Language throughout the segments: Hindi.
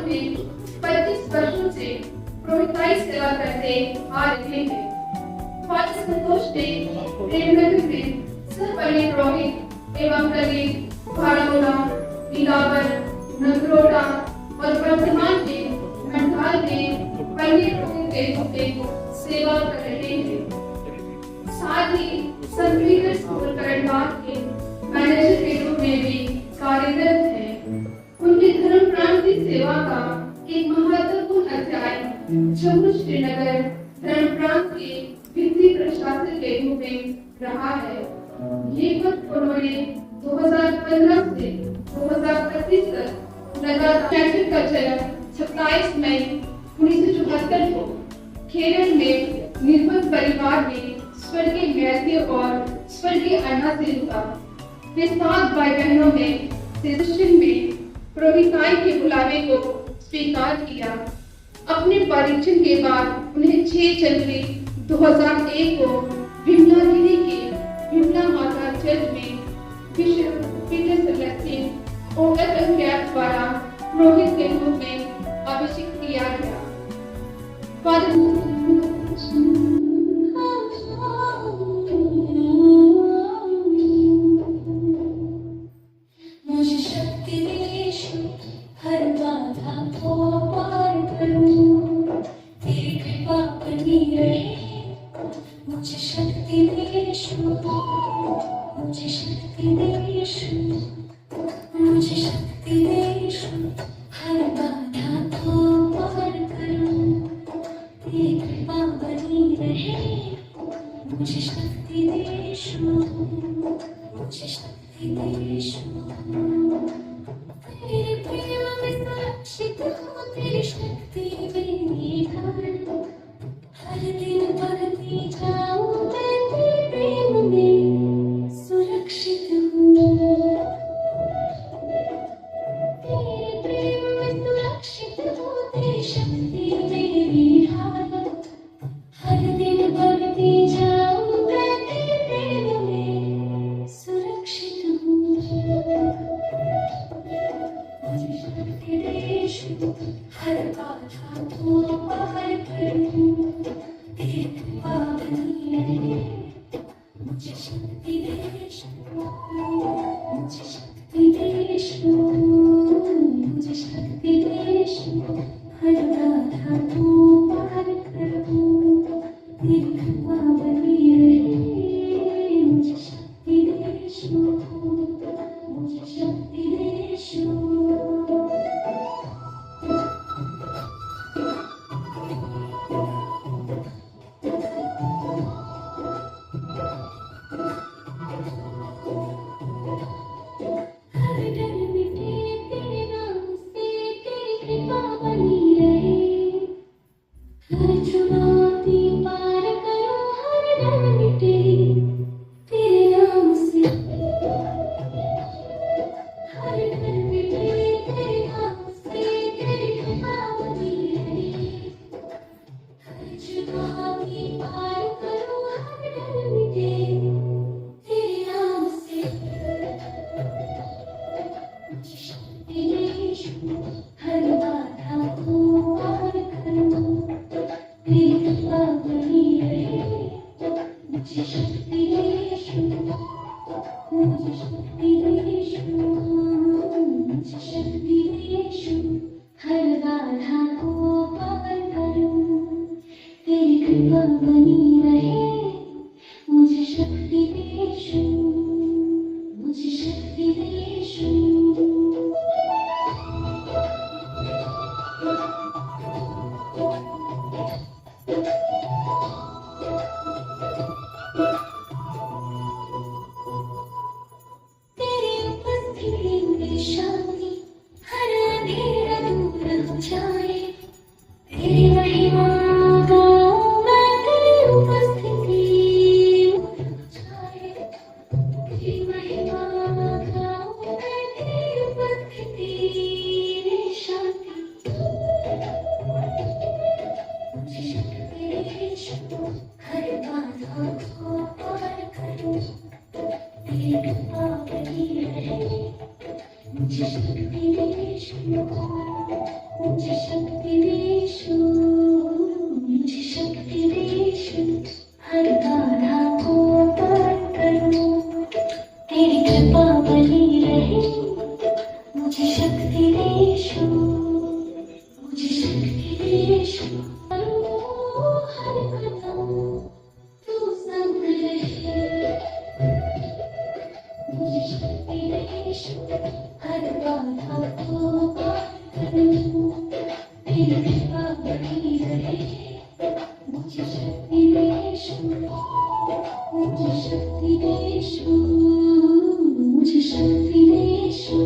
में 25 वर्षों से पुरोहिताई सेवा करते आ रहे हैं। फादर संतोष ने प्रेमनगर में सहपरिणित पुरोहित एवं कलीग भाड़ोला, इलावर, नगरोटा और वर्तमान में मंडाल में परिणित पुरोहित के रूप में सेवा कर रहे हैं। साथ ही संत पीटर स्कूल करंडबाग के मैनेजर के रूप में भी कार्यरत हैं। उनकी धर्म प्रांत की सेवा का एक महत्वपूर्ण अध्याय जम्मू श्रीनगर धर्म प्रांत के वित्तीय प्रशासक के रूप में रहा है। ये पद उन्होंने 2015 से 2025 तक लगातार का जन्म 27 मई 1974 को केरल में निर्बल परिवार में स्वर्गीय मैथ्यू और स्वर्गीय अन्ना से हुआ। वे 7 भाई बहनों में से दक्षिण में पुरोहिताई के बुलावे को स्वीकार किया। अपने परीक्षण के बाद उन्हें 6 जनवरी 2001 को विमलागिरी के विमला माता चर्च में बिशप पीटर सेलेस्टिन ओगस्ट द्वारा पुरोहित के रूप में अभिषेक किया गया। मुझे शक्ति दे यीशु, हर बाधा को पार करूं, तेरी कृपा बनी रहे। मुझे शक्ति दे यीशु, मुझे शक्ति दे यीशु, मुझे शक्ति दे यीशु, हर बाधा को पार करूं, तेरी कृपा बनी रहे। मुझे शक्ति दे यीशु, मुझे शक्ति दे यीशु। तेरे प्रेम में सुरक्षित हूँ, तेरी शक्ति मेरी ढाल। हर दिन बढ़ती जाऊँ मैं तेरे प्रेम में सुरक्षित हूँ। तेरे प्रेम में सुरक्षित हूँ, तेरी शक्ति मेरी ढाल। हर दिन बढ़ती जाऊँ मैं तेरे प्रेम में सुरक्षित हूँ। मुझे शक्ति दे यीशु, हर बाधा को पार करूं, तेरी कृपा बनी रहे। मुझे शक्ति दे यीशु, मुझे शक्ति दे यीशु, मुझे शक्ति दे यीशु, हर बाधा को पार करूं, तेरी कृपा बनी रहे। मुझे शक्ति दे यीशु, मुझे शक्ति दे यीशु। हर डर मिटे तेरे नाम से, तेरी कृपा बनी रहे। हर चुनौती पार करूं, हर डर मिटे तेरे नाम से। हर डर मिटे तेरे नाम से, तेरी कृपा बनी रहे। हर चुनौती पार करूं, हर डर मिटे तेरे नाम से। मुझे शक्ति दे यीशु, हर बाधा को पार करूं, तेरी कृपा बनी रहे। मुझे शक्ति दे यीशु, मुझे शक्ति दे यीशु, मुझे शक्ति दे यीशु, हर बाधा को पार करूं, तेरी कृपा बनी रहे। मुझे शक्ति दे यीशु, मुझे शक्ति दे यीशु। तेरी उपस्थिति में शांति, हर अंधेरा दूर हो जाए। तेरी महिमा गाऊं मैं, तेरी उपस्थिति में हो जाए। तेरी महिमा गाऊं मैं, तेरी उपस्थिति में शांति। मुझे शक्ति दे यीशु, हर बाधा को पार करूं, तेरी कृपा बनी रहे। मुझे शक्ति दे यीशु, मुझे मुझे शक्ति दे ईशु, मुझे शक्ति दे ईशु, हर बाधा को पार करूं, तेरी कृपा बनी रहे, मुझे शक्ति दे ईशु, मुझे शक्ति दे ईशु, हर कदम तू संग रहे, मुझे शक्ति दे ईशु, हर बाधा को पार करूं, तेरी कृपा बनी रहे, मुझे शक्ति दे ईशु, मुझे शक्ति दे ईशु, मुझे शक्ति दे ईशु,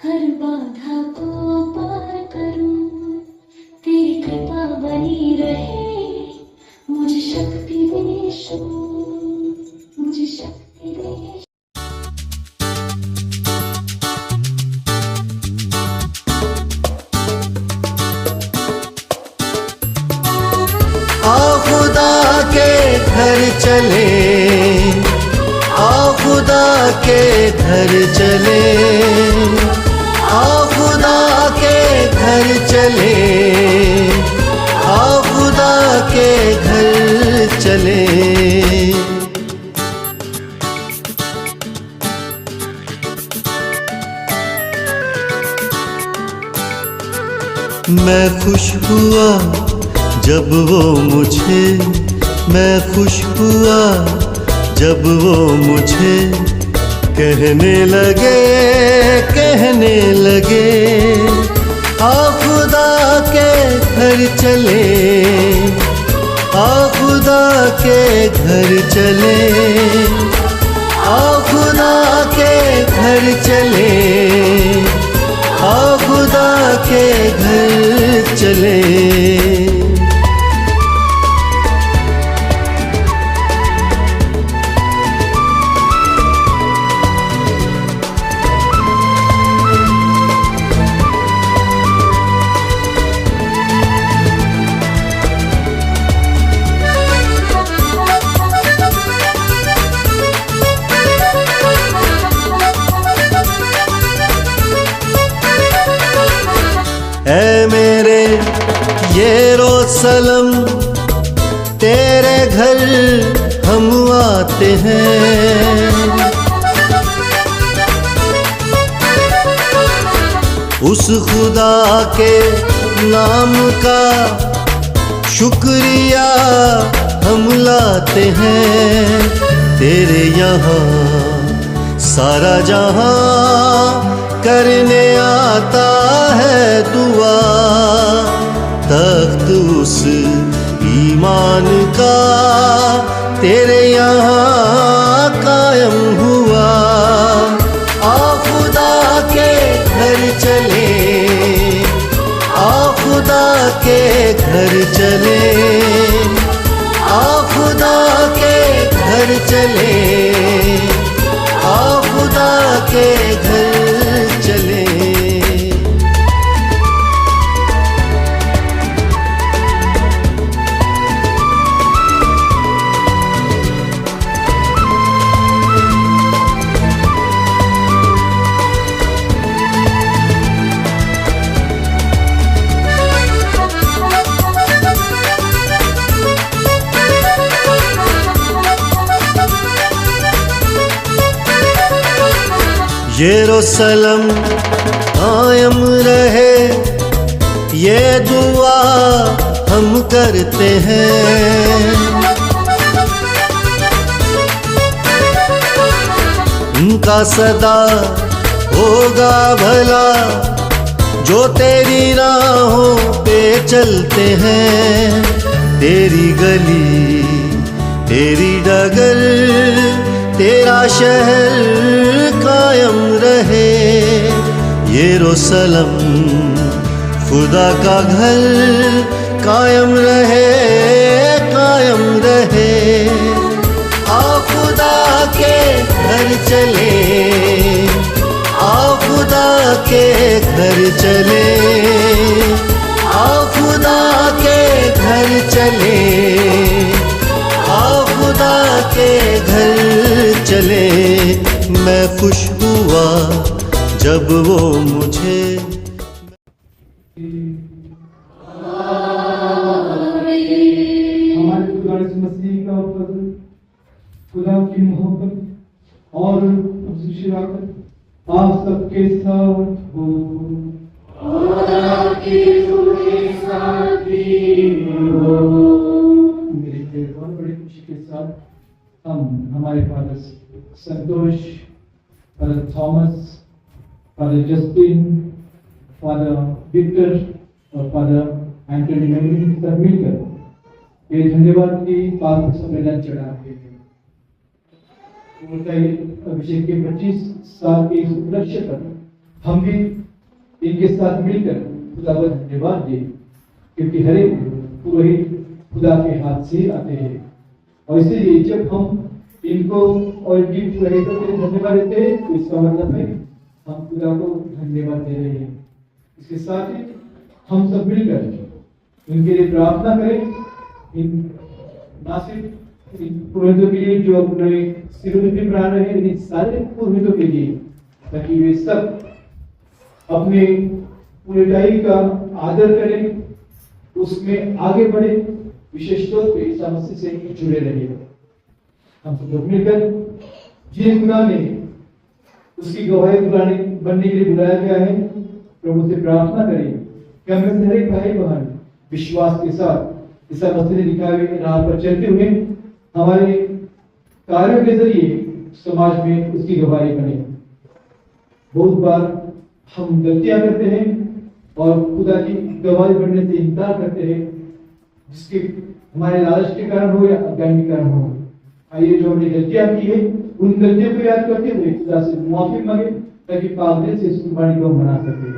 हर बाधा को पार करूं, तेरी कृपा बनी रहे, मुझे शक्ति दे ईशु, मुझे शक्ति दे ईशु। आओ खुदा के घर चले, आओ खुदा के घर चले, आओ खुदा के घर चले, आओ खुदा के घर चले। मैं खुश हुआ जब वो मुझे, मैं खुश हुआ जब वो मुझे कहने लगे, कहने लगे, आओ खुदा के घर चले, आओ खुदा के घर चले, आओ खुदा के घर चले, आओ खुदा के घर चले। ऐ मेरे यरूशलेम, तेरे घर हम आते हैं, उस खुदा के नाम का शुक्रिया हम लाते हैं, तेरे यहाँ सारा जहां करने आता है दुआ, तख्त उस ईमान का तेरे यहाँ कायम हुआ। आओ खुदा के घर चले, आओ खुदा के घर चले, आओ खुदा के घर चले, आओ खुदा के घर चले। यरूशलेम कायम रहे, ये दुआ हम करते हैं, उनका सदा होगा भला जो तेरी राहों पे चलते हैं, तेरी गली तेरी डगर तेरा शहर कायम रहे। यरूशलेम खुदा का घर कायम रहे, कायम रहे। आओ खुदा के घर चले, आओ खुदा के घर चले, आओ खुदा के घर चले, आओ खुदा के घर चले। मैं खुश हुआ जब वो मुझे आप सबके साथ हो और आपके साथ भी हो। मेरे बहुत बड़ी खुशी के साथ हम हमारे father Santosh, father Thomas, father Justin, father Victor और फादर एंटनी मेमोरी के साथ मिलकर ये धन्यवाद की पात्र सम्मेलन चढ़ाते हैं। अभिषेक के 25 साल के इस उपलक्ष्य पर हम भी इनके साथ मिलकर खुदा का धन्यवाद दें, क्योंकि हर एक पुरोहित खुदा के हाथ से आते हैं। और इसीलिए जब हम इनको और इनकी पुरोहितों के लिए धन्यवाद देते हैं तो इसका मतलब है हम खुदा को धन्यवाद दे रहे हैं। इसके साथ ही हम सब मिलकर इनके लिए प्रार्थना करें, इन ना सिर्फ पुरोहितों के लिए जो अपने सिरोपति बना रहे हैं, इन सारे पुरोहितों के लिए, ताकि वे सब अपने पुरोहिताई का आदर करें, उसमें आगे बढ़े, विशेष तौर पे ईसा मसीह से जुड़े रहे। हम सब लोग मिलकर जिन खुदा ने उसकी गवाही बनने के लिए बुलाया गया है, प्रभु से प्रार्थना करें कि हम हर एक भाई बहन विश्वास के साथ ईसा मसीह ने दिखाए हुए राह पर चलते हुए हमारे कार्यों के जरिए समाज में उसकी गवाही बने। बहुत बार हम गलतियां करते हैं और खुदा की गवाही बनने से इनकार करते हैं, जिसके हमारे लालच के कारण हो या अज्ञान के कारण हो। आइए जो हमने गलतियां की है उन गलतियों को याद करते हुए खुदा से माफी मांगे, ताकि पाक दिल से इस कुर्बानी को मना सके।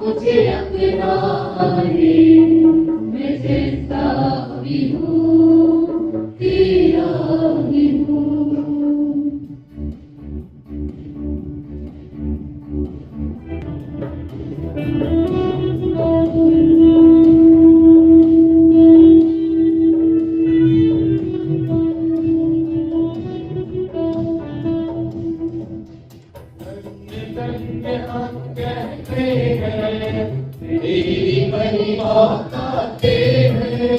मुझे अपना गाते हैं,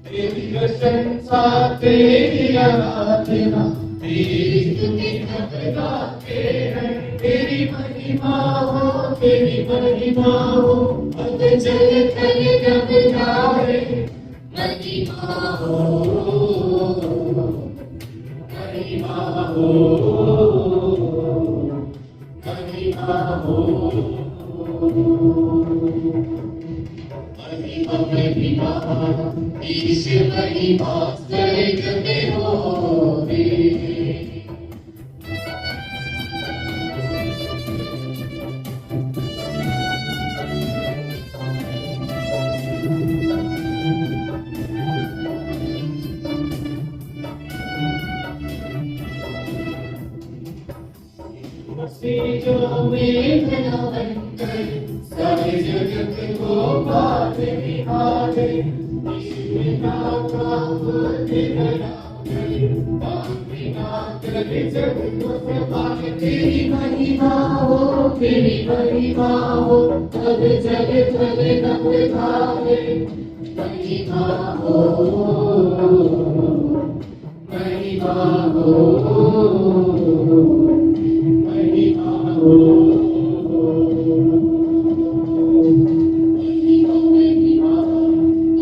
तेरी प्रशंसा तेरी आराधना, तेरी स्तुति हम गाते हैं। तेरी महिमा हो, तेरी महिमा हो, अब जल थल जब गाए। महिमा हो, महिमा हो, महिमा हो, महिमा महिमा, ईश महिमा स्वर्ग में होवे। जो में धनवंतर सारे जगत को पाले निहारे, बिना का बुद्धि बनावे, बिना करे जग को संभाले। तेरी महिमा हो, तेरी महिमा हो, अब जग जग नभ गावे। महिमा हो, महिमा हो, महिमा हो, महिमा महिमा,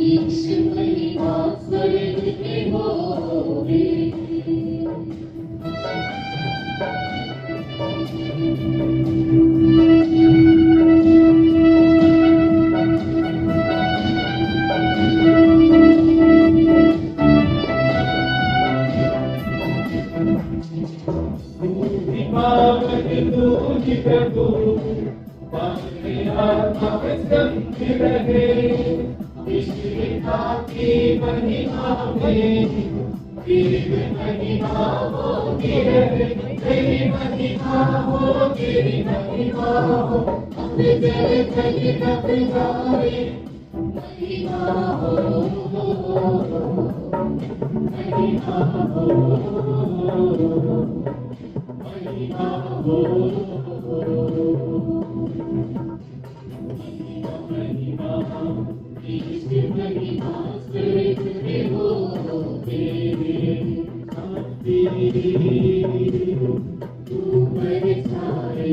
ईश महिमा स्वर्ग में होवे। प्रभु आत्मा संग रहे, ईश्वरता की महिमा में, तेरी महिमा होती रहे। तेरी महिमा हो, तेरी महिमा हो, अब जल थल जब गाए। महिमा हो, महिमा हो, महिमा हो, महिमा, ईश महिमा स्वर्ग में होवे। तू बरसाए,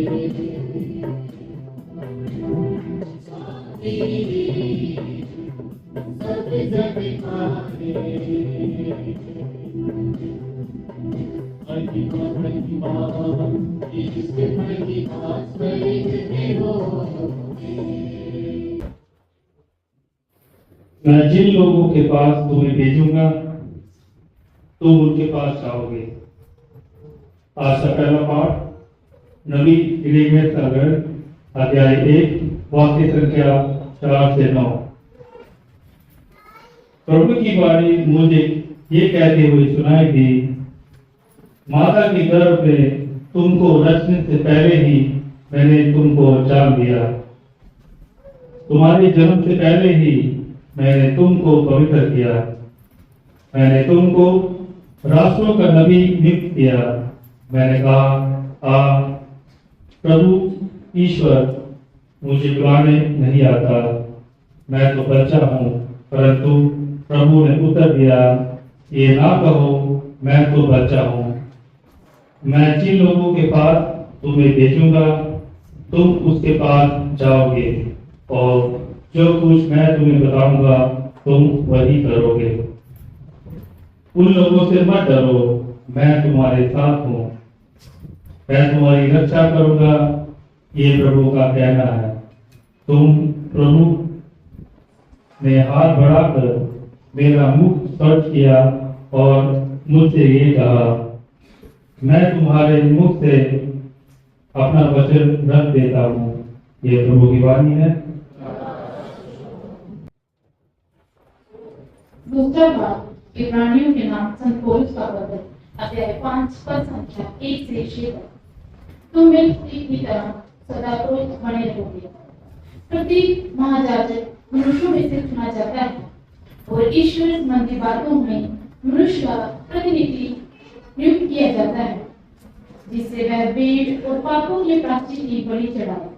सब जग खाए। महिमा महिमा, ईश महिमा स्वर्ग में होवे। मैं जिन लोगों के पास तुम्हें भेजूंगा तुम उनके पास जाओगे। आज का पहला पाठ नबी यिर्मयाह का ग्रंथ अध्याय 1 वाक्य संख्या 4 से 9। प्रभु की वाणी मुझे ये कहते हुए सुनाई दी, माता के गर्भ में तुमको रचने से पहले ही मैंने तुमको जान लिया, तुम्हारे जन्म से पहले ही मैंने तुमको पवित्र किया, मैंने तुमको राष्ट्रों का नबी नियुक्त किया। मैंने कहा, आ प्रभु ईश्वर, मुझे बुलाने नहीं आता, मैं तो बच्चा हूँ। परंतु प्रभु ने उत्तर दिया, ये ना कहो मैं तो बच्चा हूँ। मैं जिन लोगों के पास तुम्हें भेजूंगा तुम उसके पास जाओगे और जो कुछ मैं तुम्हें बताऊंगा तुम वही करोगे। उन लोगों से मत डरो, मैं तुम्हारे साथ हूँ, मैं तुम्हारी रक्षा करूंगा, ये प्रभु का कहना है। तुम प्रभु ने हाथ बढ़ाकर मेरा मुख स्पर्श किया और मुझसे ये कहा, मैं तुम्हारे मुख से अपना वचन रख देता हूँ। ये प्रभु की वाणी है। दूसरा भाग इब्रानियों के नाम संत पौलुस का पत्र अध्याय 5 पद संख्या 1 से 6 तक। तुम मेरी की तरह सदा क्रोध बने रहोगे। प्रत्येक महायाजक मनुष्यों में से चुना जाता है और ईश्वर संबंधी बातों में मनुष्य का प्रतिनिधि नियुक्त किया जाता है, जिससे वह भेड़ और पापों के प्रायश्चित की बलि चढ़ाए।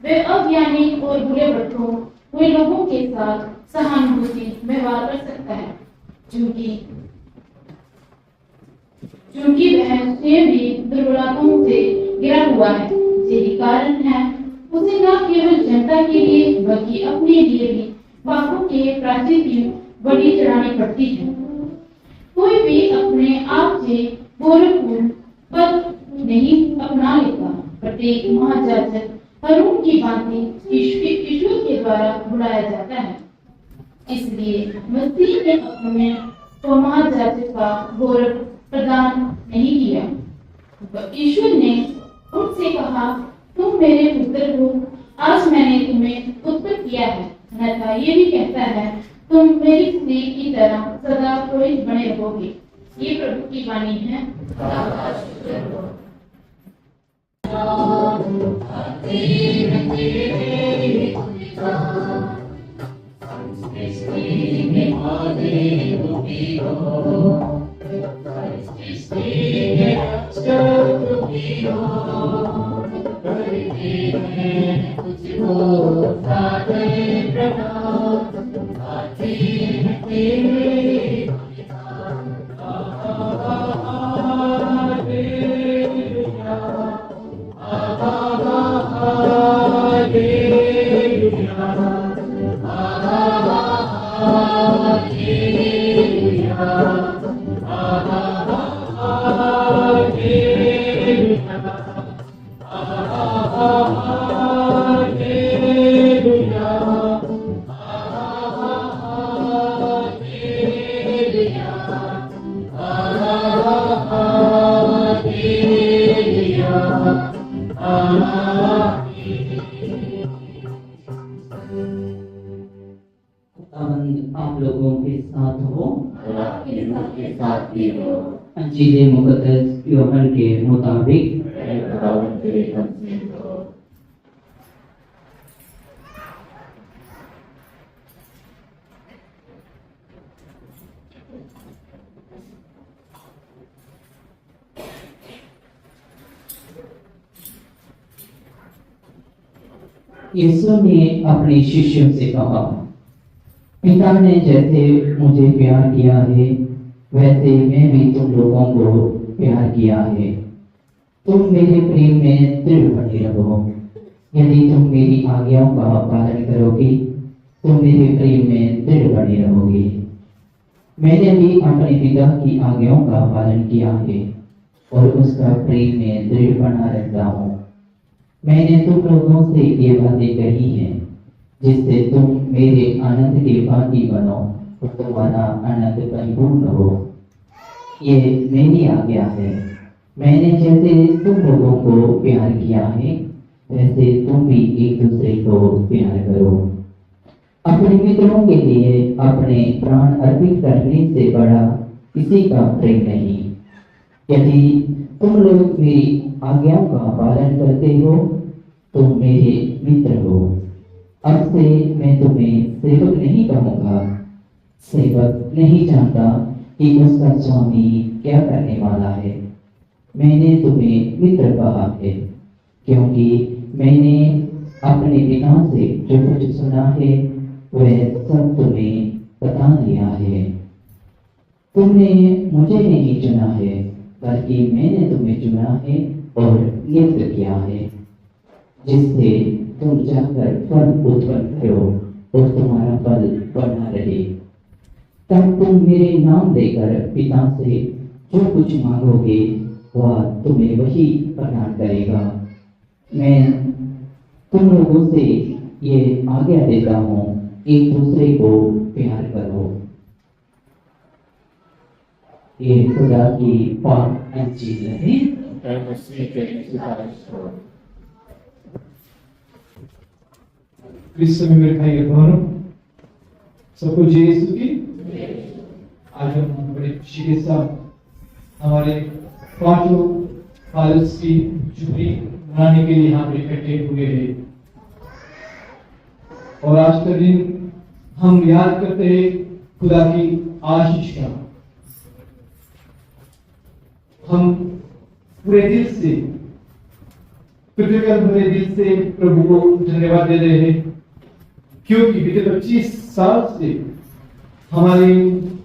वे अज्ञानी और बुरे भक्तों कोई लोगों के साथ सहानुभूति व्यवहार कर सकता है, क्योंकि वह स्वयं भी दुर्बलताओं से घिरा हुआ है। यही कारण है उसे न केवल जनता के लिए बल्कि अपने लिए भी पापों के प्रायश्चित की बलि चढ़ानी पड़ती है। कोई भी अपने आप से गौरवपूर्ण पद नहीं अपना लेता। प्रत्येक महाजाजक हरून की भांति ईश्वर के द्वारा बुलाया जाता है। इसलिए मसीह ने अपने को महाजाजक का गौरव प्रदान नहीं किया। ईश्वर ने उनसे कहा, तुम मेरे पुत्र हो, आज मैंने तुम्हें उत्पन्न किया है। अन्यथा ये भी कहता है, तुम मेरी स्त्री की तरह सदा पुरोहित बने रहोगे। ये प्रभु की वाणी है। आप लोगों के साथ हो, अंजील मुकद्दस यूहन्ना के मुताबिक यीशु ने अपने शिष्यों से कहा, पिता ने जैसे मुझे प्यार किया है वैसे मैं भी तुम लोगों को प्यार किया है। तुम मेरे प्रेम में दृढ़ बने रहो। यदि तुम मेरी आज्ञाओं का पालन करोगे तो मेरे प्रेम में दृढ़ बने रहोगे। मैंने भी अपने पिता की आज्ञाओं का पालन किया है और उसका प्रेम में दृढ़ बना रहता हूँ। मैंने तुम लोगों से ये बातें कही हैं जिससे तुम मेरे आनंद के भागी बनो और तुम्हारा आनंद परिपूर्ण हो। ये मेरी आज्ञा है। मैंने जैसे तुम लोगों को प्यार किया है वैसे तुम भी एक दूसरे को प्यार करो। अपने मित्रों के लिए अपने प्राण अर्पित करने से बड़ा किसी का प्रेम नहीं। यदि तुम लोग मेरी आज्ञाओं का पालन करते हो तो मेरे मित्र हो। अब से मैं तुम्हें सेवक नहीं कहूँगा। सेवक नहीं जानता कि उसका स्वामी क्या करने वाला है। मैंने तुम्हें मित्र कहा है क्योंकि मैंने अपने पिता से जो कुछ सुना है वह सब तुम्हें बता दिया है। तुमने मुझे नहीं चुना है बल्कि मैंने तुम्हें चुना है और नियुक्त किया है जिससे तुम जाकर फल उत्पन्न करो और तुम्हारा फल बना रहे। तब तुम मेरे नाम देकर पिता से जो कुछ मांगोगे वह तुम्हें वही प्रदान करेगा। मैं तुम लोगों से ये आज्ञा देता हूँ, एक दूसरे को प्यार करो। ये खुदा की पाक इंजील है। क्रिस्त में मेरे भाई बहनों, सबको जय यीशु की। आज हम बड़े खुशी के साथ हमारे 5 फादर्स की जुबली मनाने के लिए यहाँ पर इकट्ठे हुए हैं और आज का दिन हम याद करते हैं खुदा की आशीष का। हम पूरे दिल से, कृतज्ञता भरे दिल से प्रभु को धन्यवाद दे रहे हैं क्योंकि बीते 25 साल से हमारे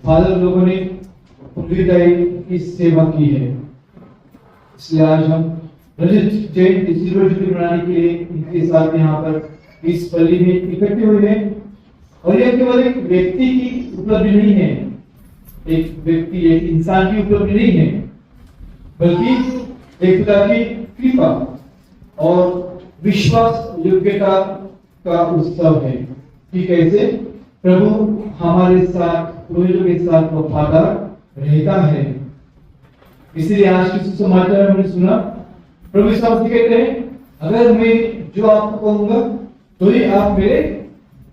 फादर लोगों ने विदाई की सेवा की है। इसलिए आज हम रजत जयंती सिल्वर जुबली मनाने के लिए इनके साथ यहाँ पर इस पल्ली में इकट्ठे हुए हैं। और यह केवल एक व्यक्ति की उपलब्धि नहीं है, एक व्यक्ति एक इंसान की उपलब्धि नहीं है, बल्कि एक खुदा की कृपा और विश्वास योग्यता का उत्सव है कि कैसे प्रभु हमारे साथ, पुरोहितों के साथ वफादार रहता है। इसलिए आज के सुसमाचार हमने सुना, प्रभु यीशु मसीह कहते हैं, अगर मैं जो आपको कहूंगा तो ही आप मेरे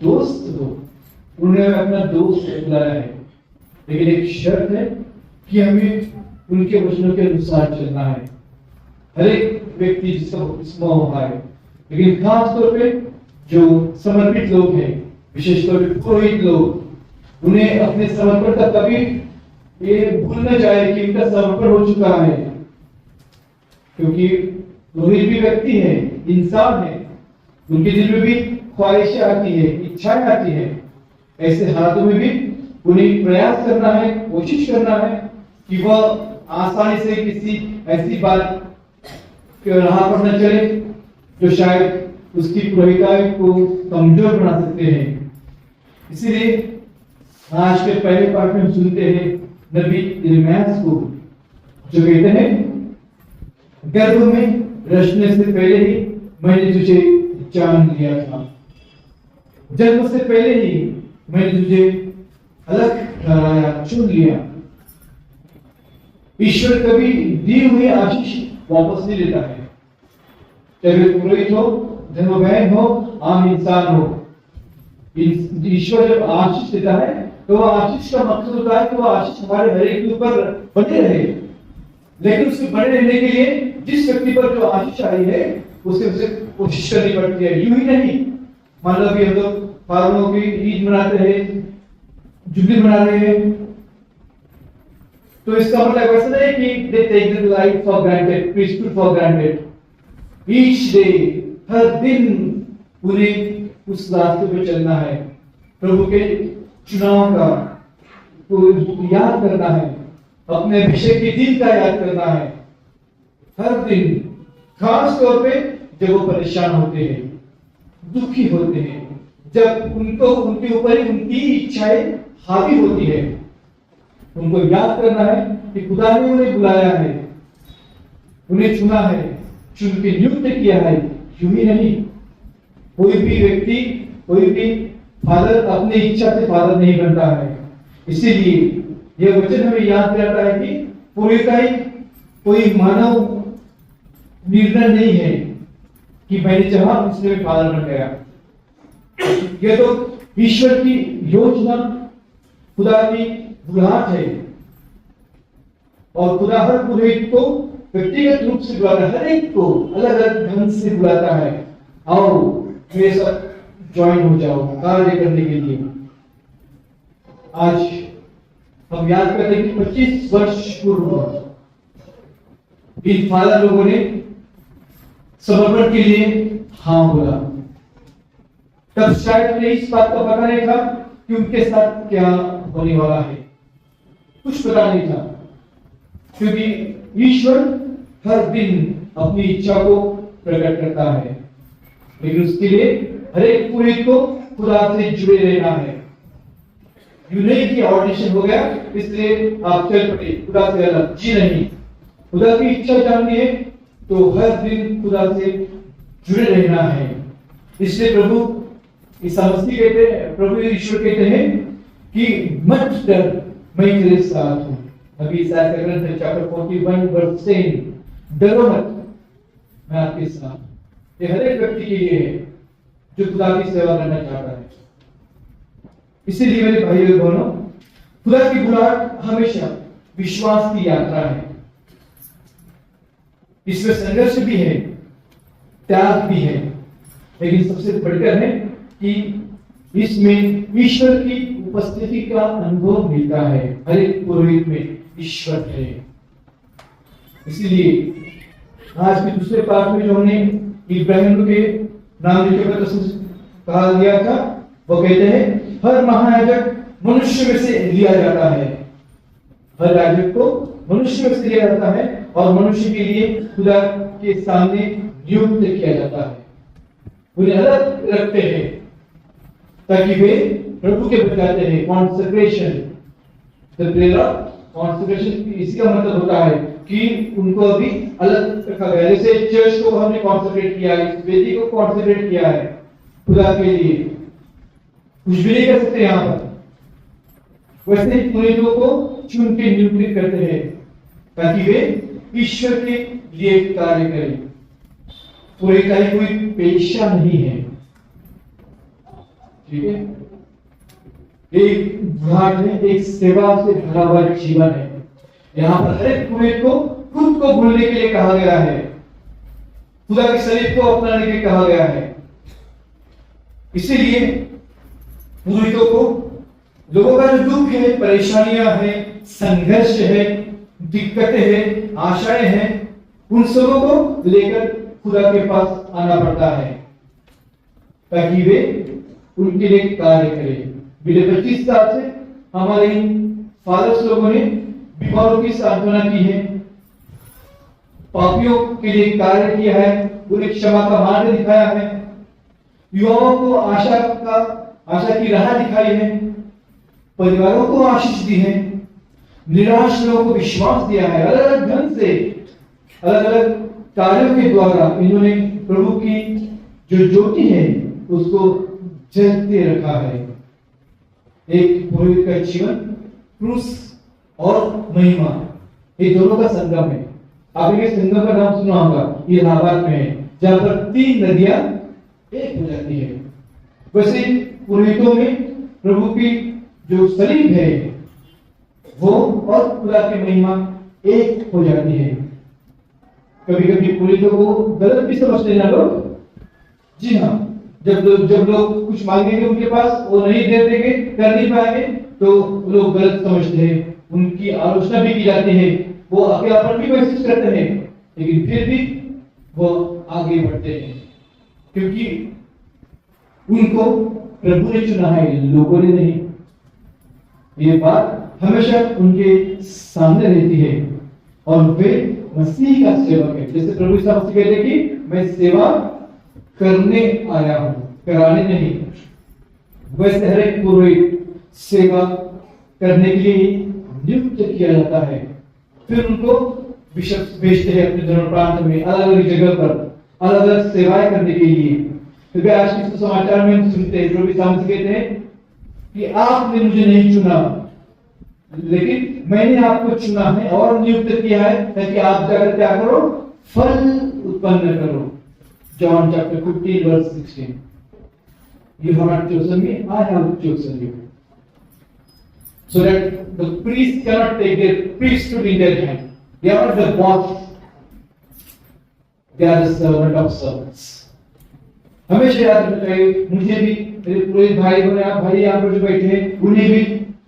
दोस्त हो। उन्होंने अपना दोस्त बुलाया है, लेकिन एक शर्त है कि हमें उनके वचनों के अनुसार चलना है। हर एक व्यक्ति जिसका बपतिस्मा हुआ है, लेकिन खास तौर पे जो समर्पित लोग हैं, विशेष तौर पे पुरोहित लोग, उन्हें अपने समर्पण का कभी ये भूल न जाए कि उनका समर्पण हो चुका है, क्योंकि पुरोहित भी व्यक्ति है, इंसान है, उनके दिल में भी ख्वाहिशें आती है, इच्छाएं आती है। ऐसे हालातों में भी उन्हें प्रयास करना है, कोशिश करना है कि वह आसानी से किसी ऐसी बात के राह पर न चले जो शायद उसकी पुरोहिताई को कमजोर बना सकते हैं। इसीलिए आज के पहले पाठ में हम सुनते हैं नबी यिर्मयाह को, जो कहते हैं, गर्भ में रचने से पहले ही मैंने तुझे जान लिया था, जन्म से पहले ही मैंने तुझे अलग ठहराया, चुन लिया। ईश्वर कभी दी हुई आशीष वापस नहीं लेता है, चाहे पुरोहित हो, धर्म बहन हो, आम इंसान हो। ईश्वर जब आशीष देता है तो वह आशीष का मकसद होता है कि वह आशीष हमारे हर एक के ऊपर बने रहे, लेकिन उसके बने रहने के लिए जिस व्यक्ति पर जो आशीष आई है उसे कोशिश करनी पड़ती है। यूं ही नहीं, मान लो कि हम लोग फार्मों की ईद मनाते हैं, जुबली मना रहे हैं, तो इसका मतलब ऐसा नहीं कि they take the life for granted, priesthood for granted. Each day, हर दिन उन्हें उस रास्ते पे चलना है, प्रभु के चुनाव का को याद करना है, अपने अभिषेक के दिन का याद करना है हर दिन, खास तौर पे जब वो परेशान होते हैं, दुखी होते हैं, जब उनको उनके ऊपर उनकी इच्छाएं हावी होती है। उनको याद करना है कि खुदा ने उन्हें बुलाया है, उन्हें चुना है, चुन के नियुक्त किया है। यूं ही नहीं, कोई भी व्यक्ति, कोई भी फादर अपनी इच्छा से फादर नहीं बनता है। इसीलिए यह वचन हमें याद दिलाता है कि पुरोहिताई कोई मानव निर्णय नहीं है कि मैंने चाहा इसलिए मैं फादर बन गया। यह तो ईश्वर की योजना, खुदा की बुलाहट है, और खुदा हर पुरोहित को व्यक्तिगत रूप से बुलाता है, हर एक को अलग अलग ढंग से बुलाता है, आओ मेरे साथ ज्वाइन हो जाओ कार्य करने के लिए। आज हम याद करते हैं कि 25 वर्ष पूर्व इन फादर लोगों ने समर्पण के लिए हाँ बोला। तब शायद उन्हें इस बात का पता नहीं था कि उनके साथ क्या होने वाला है, कुछ पता नहीं था, क्योंकि ईश्वर हर दिन अपनी इच्छा को प्रकट करता है, लेकिन उसके लिए हर एक पुरोहित को खुदा से जुड़े रहना है। यूं नहीं कि ऑडिशन हो गया इसलिए आप चल पड़े खुदा से अलग, जी नहीं। खुदा की इच्छा जाननी है तो हर दिन खुदा से जुड़े रहना है। इसलिए प्रभु ईसा मसीह कहते हैं, प्रभु ईश्वर कहते हैं कि मत डर, मैं तेरे साथ हूं। नबी ईसाया का ग्रंथ चैप्टर 41 वर्स 10, डरो मत, मैं आपके साथ। ये हर एक व्यक्ति के लिए है जो खुदा की सेवा करना चाहता है। इसीलिए मेरे भाइयों और बहनों, खुदा की बुलाहट हमेशा विश्वास की यात्रा है। इसमें संघर्ष भी है, त्याग भी है, लेकिन सबसे बढ़कर है कि इसमें ईश्वर की उपस्थिति का अनुभव मिलता है। हर एक पुरोहित में ईश्वर है। इसीलिए आज के दूसरे पाठ में जो हमने इब्राहिम के नाम लिखे पर कहा गया था वो कहते हैं हर महायाजक मनुष्य में से लिया जाता है, हर याजक को मनुष्य में से लिया जाता है और मनुष्य के लिए खुदा के सामने नियुक्त किया जाता है। उन्हें अलग रखते हैं ताकि वे प्रभु के बचाते हैं। Consecration, the prayer of consecration, इसका मतलब होता है कि उनको अभी अलग रखा गया। जैसे चर्च को हमने कॉन्सेक्रेट किया है, इस वेदी को कॉन्सेक्रेट किया है खुदा के लिए, कुछ भी नहीं कर सकते यहाँ पर। वैसे ही पुरोहितों को चुन के नियुक्त करते हैं ताकि वे ईश्वर के लिए कार्य करें। पुरोहित का कोई पेशा नहीं है, ठीक है, एक भाग है, एक सेवा से भरा हुआ जीवन है। यहाँ पर हर एक पुरोहित को खुद को भूलने के लिए कहा गया है, खुदा के शरीर को अपनाने के लिए कहा गया है। इसीलिए पुरोहितों को लोगों का जो दुख है, परेशानियां हैं, संघर्ष है, दिक्कतें हैं, आशाएं हैं, उन सबों को लेकर खुदा के पास आना पड़ता है ताकि वे उनके लिए कार्य करें। बीते 25 साल से हमारे फादर्स लोगों ने बीमारों की सांत्वना की है, पापियों के लिए कार्य किया है, उन्हें क्षमा का मार्ग दिखाया है, युवाओं को आशा की राह दिखाई है, परिवारों को आशीष दी है, निराश लोगों को विश्वास दिया है। अलग अलग ढंग से, अलग अलग कार्यों के द्वारा इन्होंने प्रभु की जो ज्योति है उसको जलते रखा है। एक पुरोहित का जीवन क्रूस और महिमा, ये दोनों का संगम है। आपने संगम का नाम सुना होगा, ये इलाहाबाद में है, जहां पर 3 नदियां एक हो जाती है। वैसे पुरोहितों में प्रभु की जो शरीर है वो और खुदा की महिमा एक हो जाती है। कभी कभी पुरोहितों को गलत भी समझते हैं ना लोग। जी हाँ, जब लोग कुछ मांगेंगे उनके पास, वो नहीं दे देंगे, कर नहीं पाएंगे, तो लोग गलत समझते हैं, उनकी आलोचना भी की जाती है, वो अकेलापन भी महसूस करते हैं, लेकिन फिर भी वो आगे बढ़ते हैं क्योंकि उनको प्रभु ने चुना है, लोगों ने नहीं। ये बात हमेशा उनके सामने रहती है और वे मसीह का सेवक है। जैसे प्रभु यीशु मसीह कहते कि मैं सेवा करने आया हूं, कराने नहीं। वैसे हर एक पुरोहित सेवा करने के लिए नियुक्त किया जाता है, फिर उनको बिशप भेजते हैं अपने धर्म प्रांत में, अलग अलग जगह पर अलग अलग सेवाएं करने के लिए। तो आज के समाचार में हम सुनते हैं प्रभु यीशु मसीह कहते हैं कि आपने मुझे नहीं चुना, लेकिन मैंने आपको चुना है और नियुक्त किया है ताकि आप जाकर क्या करो, फल उत्पन्न करो। John chapter 15 verse 16, you have not chosen me, I have chosen you, so that the priest cannot take their priesthood in their hand. They are not the boss, they are the servant of servants. हमेशा याद रखना चाहिए, मुझे भी, मेरे पुरोहित भाई बहन, आप भाई यहाँ पर जो बैठे हैं उन्हें भी,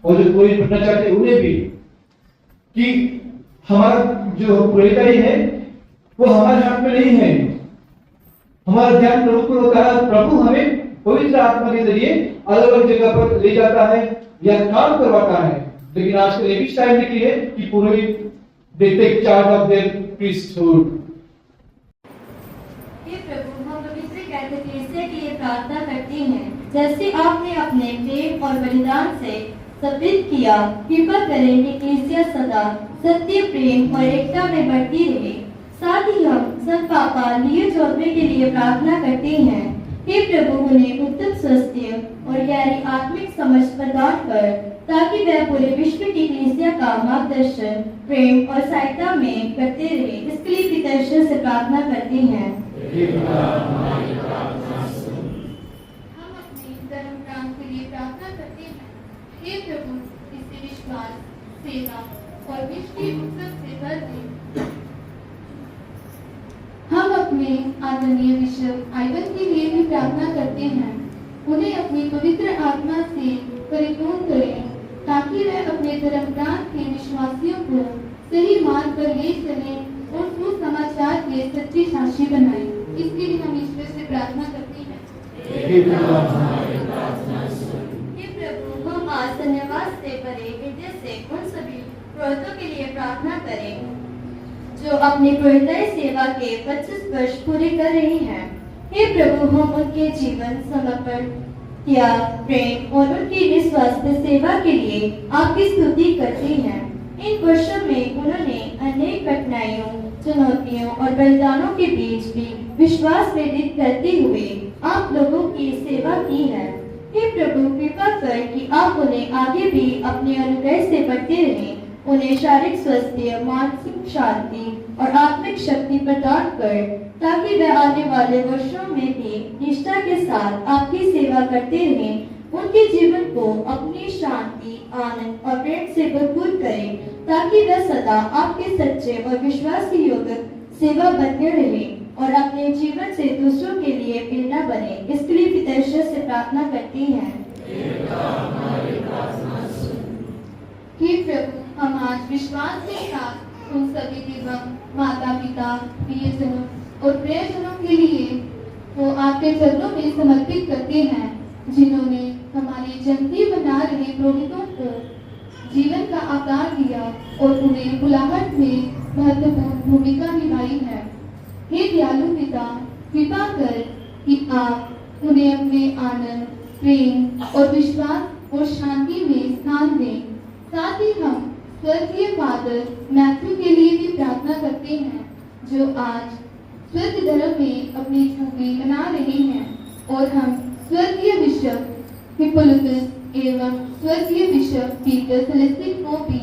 और जो पुरोहित बनना चाहते हैं उन्हें भी, कि हमारा जो पुरोहिताई है वो हमारे हाथ में नहीं है। हमारा ध्यान प्रभु को होता है, प्रभु हमें पवित्र आत्मा के जरिए अलग अलग जगह पर ले जाता है या काम करवाता है। लेकिन आजकल ये भी टाइम निकली है कि पुरोहित they take charge of their priesthood. के लिए प्रार्थना करती हैं, जैसे आपने अपने प्रेम और बलिदान से साबित किया, कृपा करें कि कलीसिया सदा सत्य, प्रेम और एकता में बढ़ती रहे। साथ ही हम संत पापा लियो 14वें के लिए प्रार्थना करते हैं, हे प्रभु उन्हें उत्तम स्वास्थ्य और गहरी आत्मिक समझ प्रदान कर, ताकि वह पूरे विश्व की कलीसिया का मार्गदर्शन प्रेम और सहायता में करते रहे। इसके लिए पिता ईश्वर से प्रार्थना करते हैं। हम अपने धर्म प्रांत के लिए प्रार्थना करते हैं, हे प्रभु इससे विश्वास, सेवा और विश्व की उत्सव से भर दे। हम अपने आदरणीय बिशप आइवन के लिए भी प्रार्थना करते हैं, उन्हें अपनी पवित्र आत्मा से परिपूर्ण करें, ताकि वह अपने धर्म प्रांत के विश्वासियों को सही मार्ग पर ले चलें और सुसमाचार के सच्चे साक्षी बनाएं। इसके लिए हम ईश्वर से प्रार्थना करते हैं। हे प्रभु, हम आज धन्यवाद से भरे हृदय से उन सभी पुरोहितों के लिए प्रार्थना करें जो अपनी पुरोहिताई सेवा के 25 वर्ष पूरे कर रही हैं। हे प्रभु, हम उनके जीवन, समर्पण, त्याग, प्रेम और उनकी निस्वार्थ सेवा के लिए आपकी स्तुति करते हैं। इन वर्षों में उन्होंने अनेक कठिनाइयों, चुनौतियों और बलिदानों के बीच भी विश्वास प्रेरित करते हुए आप लोगों की सेवा की है। हे प्रभु, कृपा कर कि आप उन्हें आगे भी अपने अनुग्रह से बढ़ते रहें, उन्हें शारीरिक स्वास्थ्य, मानसिक शांति और आत्मिक शक्ति प्रदान कर, ताकि वह आने वाले वर्षों में भी निष्ठा के साथ आपकी सेवा करते रहें, उनके जीवन को अपनी शांति, आनंद और प्रेम से भरपूर करें, ताकि वह सदा आपके सच्चे और विश्वास योग्य सेवा बनते रहे और अपने जीवन से दूसरों के लिए प्रेरणा बने। इसके लिए पिता से प्रार्थना करती हैं। हे प्रभु, हम आज विश्वास के साथ उन सभी दिवंगत माता पिता, प्रियजनों और प्रियजनों के लिए वो आपके चरणों में समर्पित करते हैं, जिन्होंने हमारे जन्मदिन मना रहे पुरोहितों को जीवन का आकार दिया और उन्हें बुलाहट में महत्वपूर्ण भूमिका निभाई है। हे दयालु पिता, कृपा कर कि आप उन्हें अपने आनंद, प्रेम और विश्वास और शांति में स्थान दें। साथ ही हम स्वर्गीय फादर मैथ्यू के लिए भी प्रार्थना करते हैं, जो आज स्वर्ग धर्म में अपनी छुट्टी मना रहे हैं, और हम स्वर्गीय बिशप हिप्पोलिटस एवं स्वर्गीय बिशप पीटर सेलेस्टिक को भी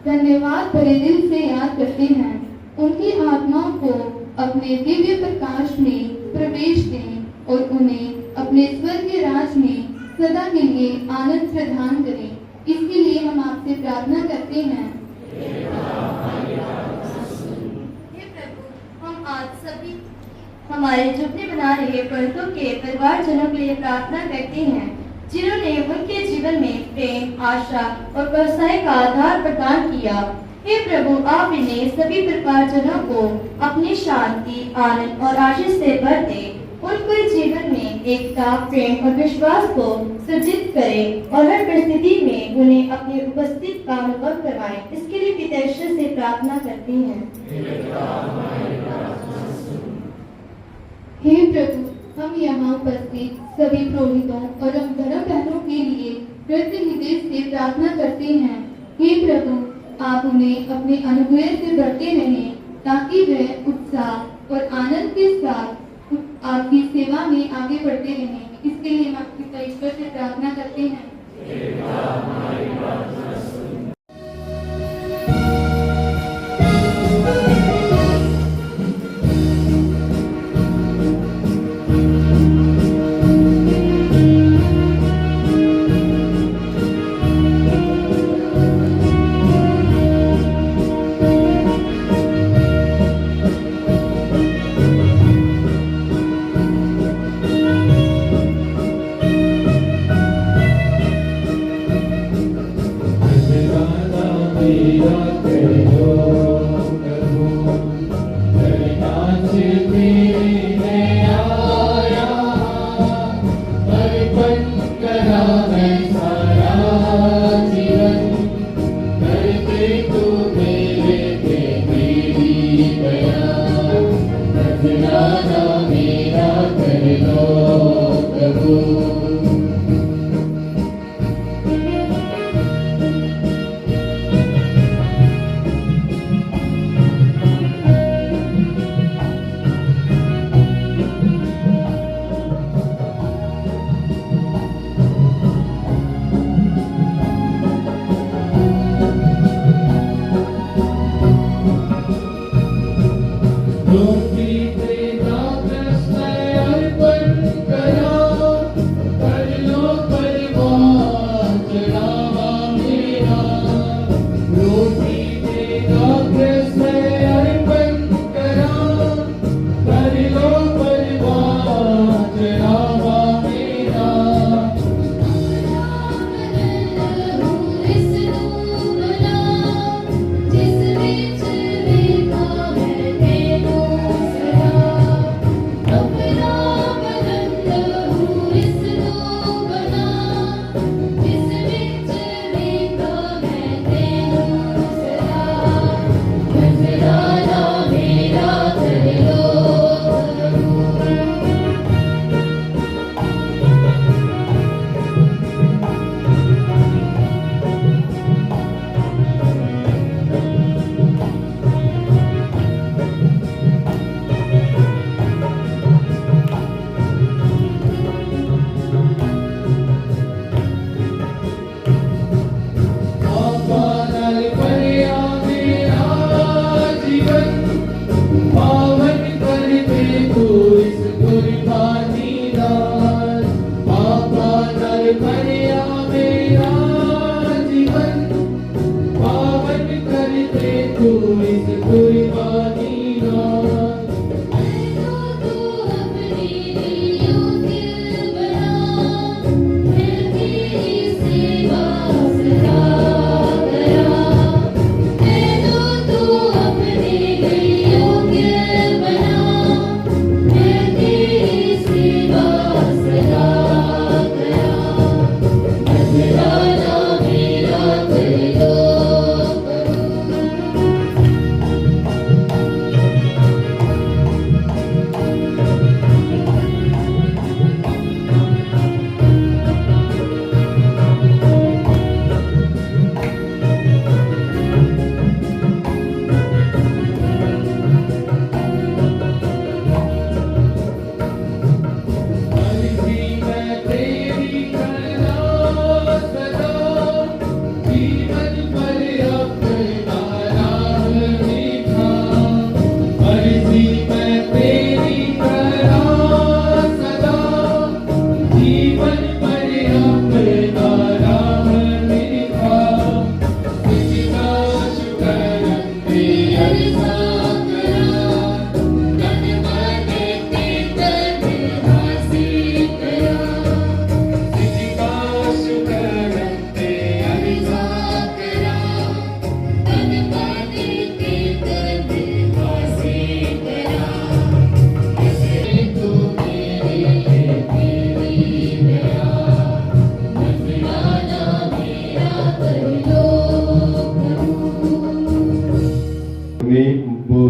धन्यवाद भरे दिल से याद करते हैं। उनकी आत्माओं को अपने दिव्य प्रकाश में प्रवेश दें और उन्हें अपने स्वर्गीय राज में सदा के लिए आनंद प्रदान करें। इसके लिए हम आपसे प्रार्थना करते हैं। हे प्रभु, हम आज सभी हमारे जुबली बना रहे पुरोहितों के परिवारजनों के लिए प्रार्थना करते हैं, जिन्होंने उनके जीवन में प्रेम, आशा और व्यवसाय का आधार प्रदान किया। हे प्रभु, आप इन्हें सभी परिवारजनों को अपनी शांति, आनंद और आशीष से भर दें। उनके जीवन में एकता, प्रेम और विश्वास को सृजित करें और हर परिस्थिति में उन्हें अपनी उपस्थिति का अनुभव करवाएं। इसके लिए पिता ईश्वर से प्रार्थना करती हैं। हे प्रभु, हम यहाँ उपस्थित सभी पुरोहितों और हम धर्म बहनों के लिए हृदय हृदय से प्रार्थना करते हैं। हे प्रभु, आप उन्हें अपने अनुग्रह से भरते रहें, ताकि वे उत्साह और आनंद के साथ आपकी सेवा में आगे बढ़ते रहें। इसके लिए हम आपकी ईश्वर से प्रार्थना करते हैं।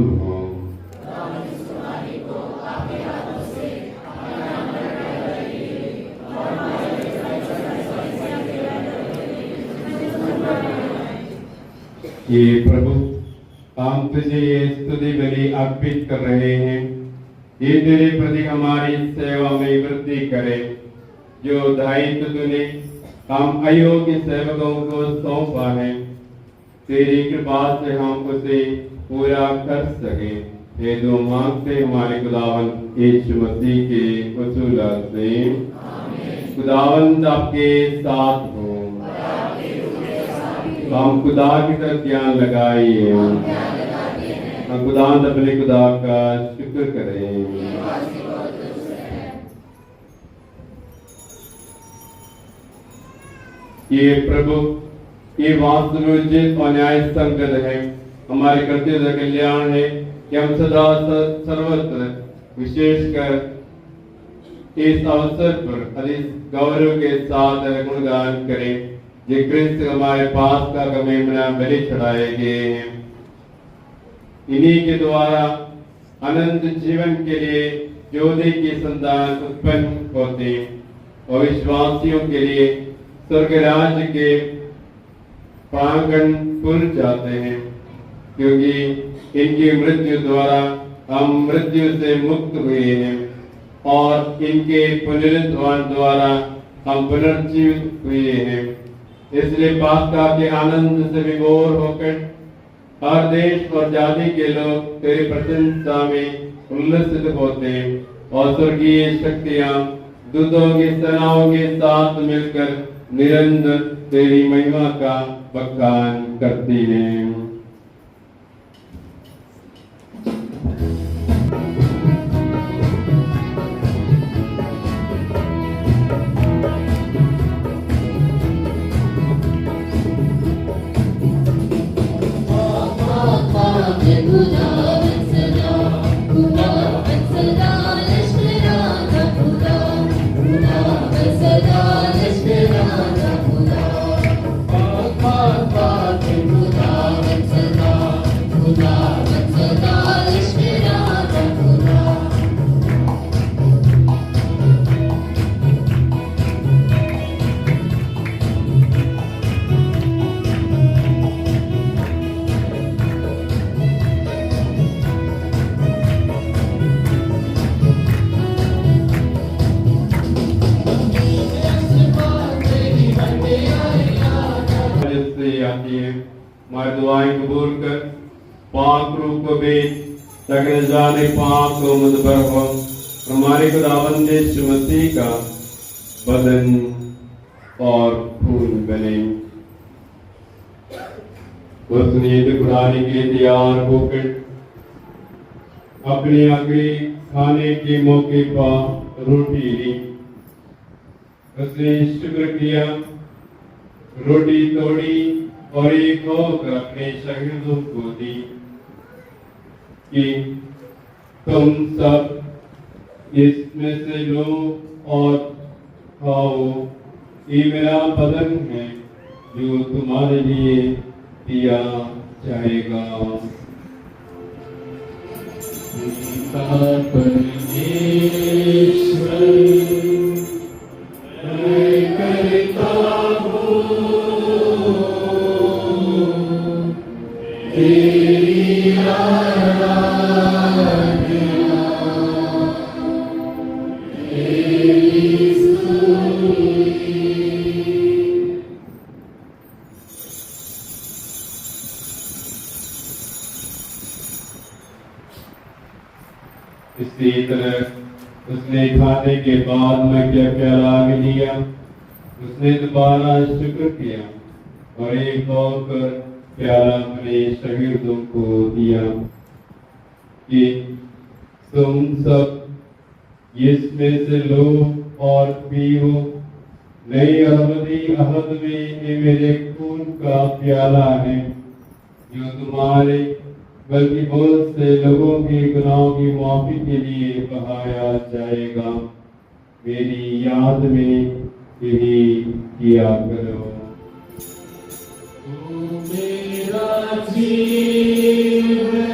कबूल हो। ये प्रभु, हम तुझे ये स्तुति बलि अर्पित कर रहे हैं। ये तेरे प्रति हमारी सेवा में वृद्धि करे। जो दायित्व तूने हम अयोग्य सेवकों को सौंपा है, तेरी कृपा से हम उसे पूरा कर सके। ये दो मांगते हमारे खुदावंद यीशु मसीह के वसूलत से। खुदावंद आपके साथ हो। हम खुदा की तरफ ध्यान लगाइए। हम खुदावंद अपने खुदा का शुक्र करें। ये प्रभु, ये वास्तविक और न्याय संगत है। हमारे कर्तव्य का कल्याण है कि हम सदा सर्वत्र विशेषकर इस अवसर पर अधिक गौरव के साथ गुणगान करें। ये क्रिस्त हमारे पास का मेमना बलि चढ़ाए गए हैं। इन्हीं के द्वारा अनंत जीवन के लिए ज्योति की संतान उत्पन्न होते और विश्वासियों के लिए स्वर्ग राज्य के प्रांगण पुर जाते हैं, क्योंकि इनकी मृत्यु द्वारा हम मृत्यु से मुक्त हुए हैं और इनके पुनरुत्थान द्वारा हम पुनर्जीवित हुए हैं। इसलिए पास्का के आनंद से विभोर होकर हर देश और जाति के लोग तेरी प्रशंसा में उल्लसित होते और स्वर्गीय शक्तियां दूतों की सेनाओं के साथ मिलकर निरंतर तेरी महिमा का बखान करती हैं। हमारी दुआएं कबूल कर पाक रूह को भेज ताकि जाने पाक को मुदबर हो। हमारे खुदावंद यीशु मसीह का बदन और खून बने। उसने दुखड़ाने के लिए तैयार होकर अपने आखिरी खाने के मौके पर रोटी ली। उसने शुक्र किया, रोटी तोड़ी और एक होकर अपने शागिर्दों को दी कि तुम सब इसमें से लो और खाओ। ये मेरा बदन है जो तुम्हारे लिए दिया जाएगा। इसी तरह उसने खाने के बाद में क्या प्याला भी लिया। उसने दोबारा शुक्र किया और एक होकर प्याला अपने शागिर्दों को दिया कि तुम सब इसमें से लो और पियो। नई अहद में ये मेरे खून का प्याला है जो तुम्हारे बल्कि बहुत से लोगों के गुनाहों की माफी के लिए बहाया जाएगा। मेरी याद में यही किया करो। मेरा जीवन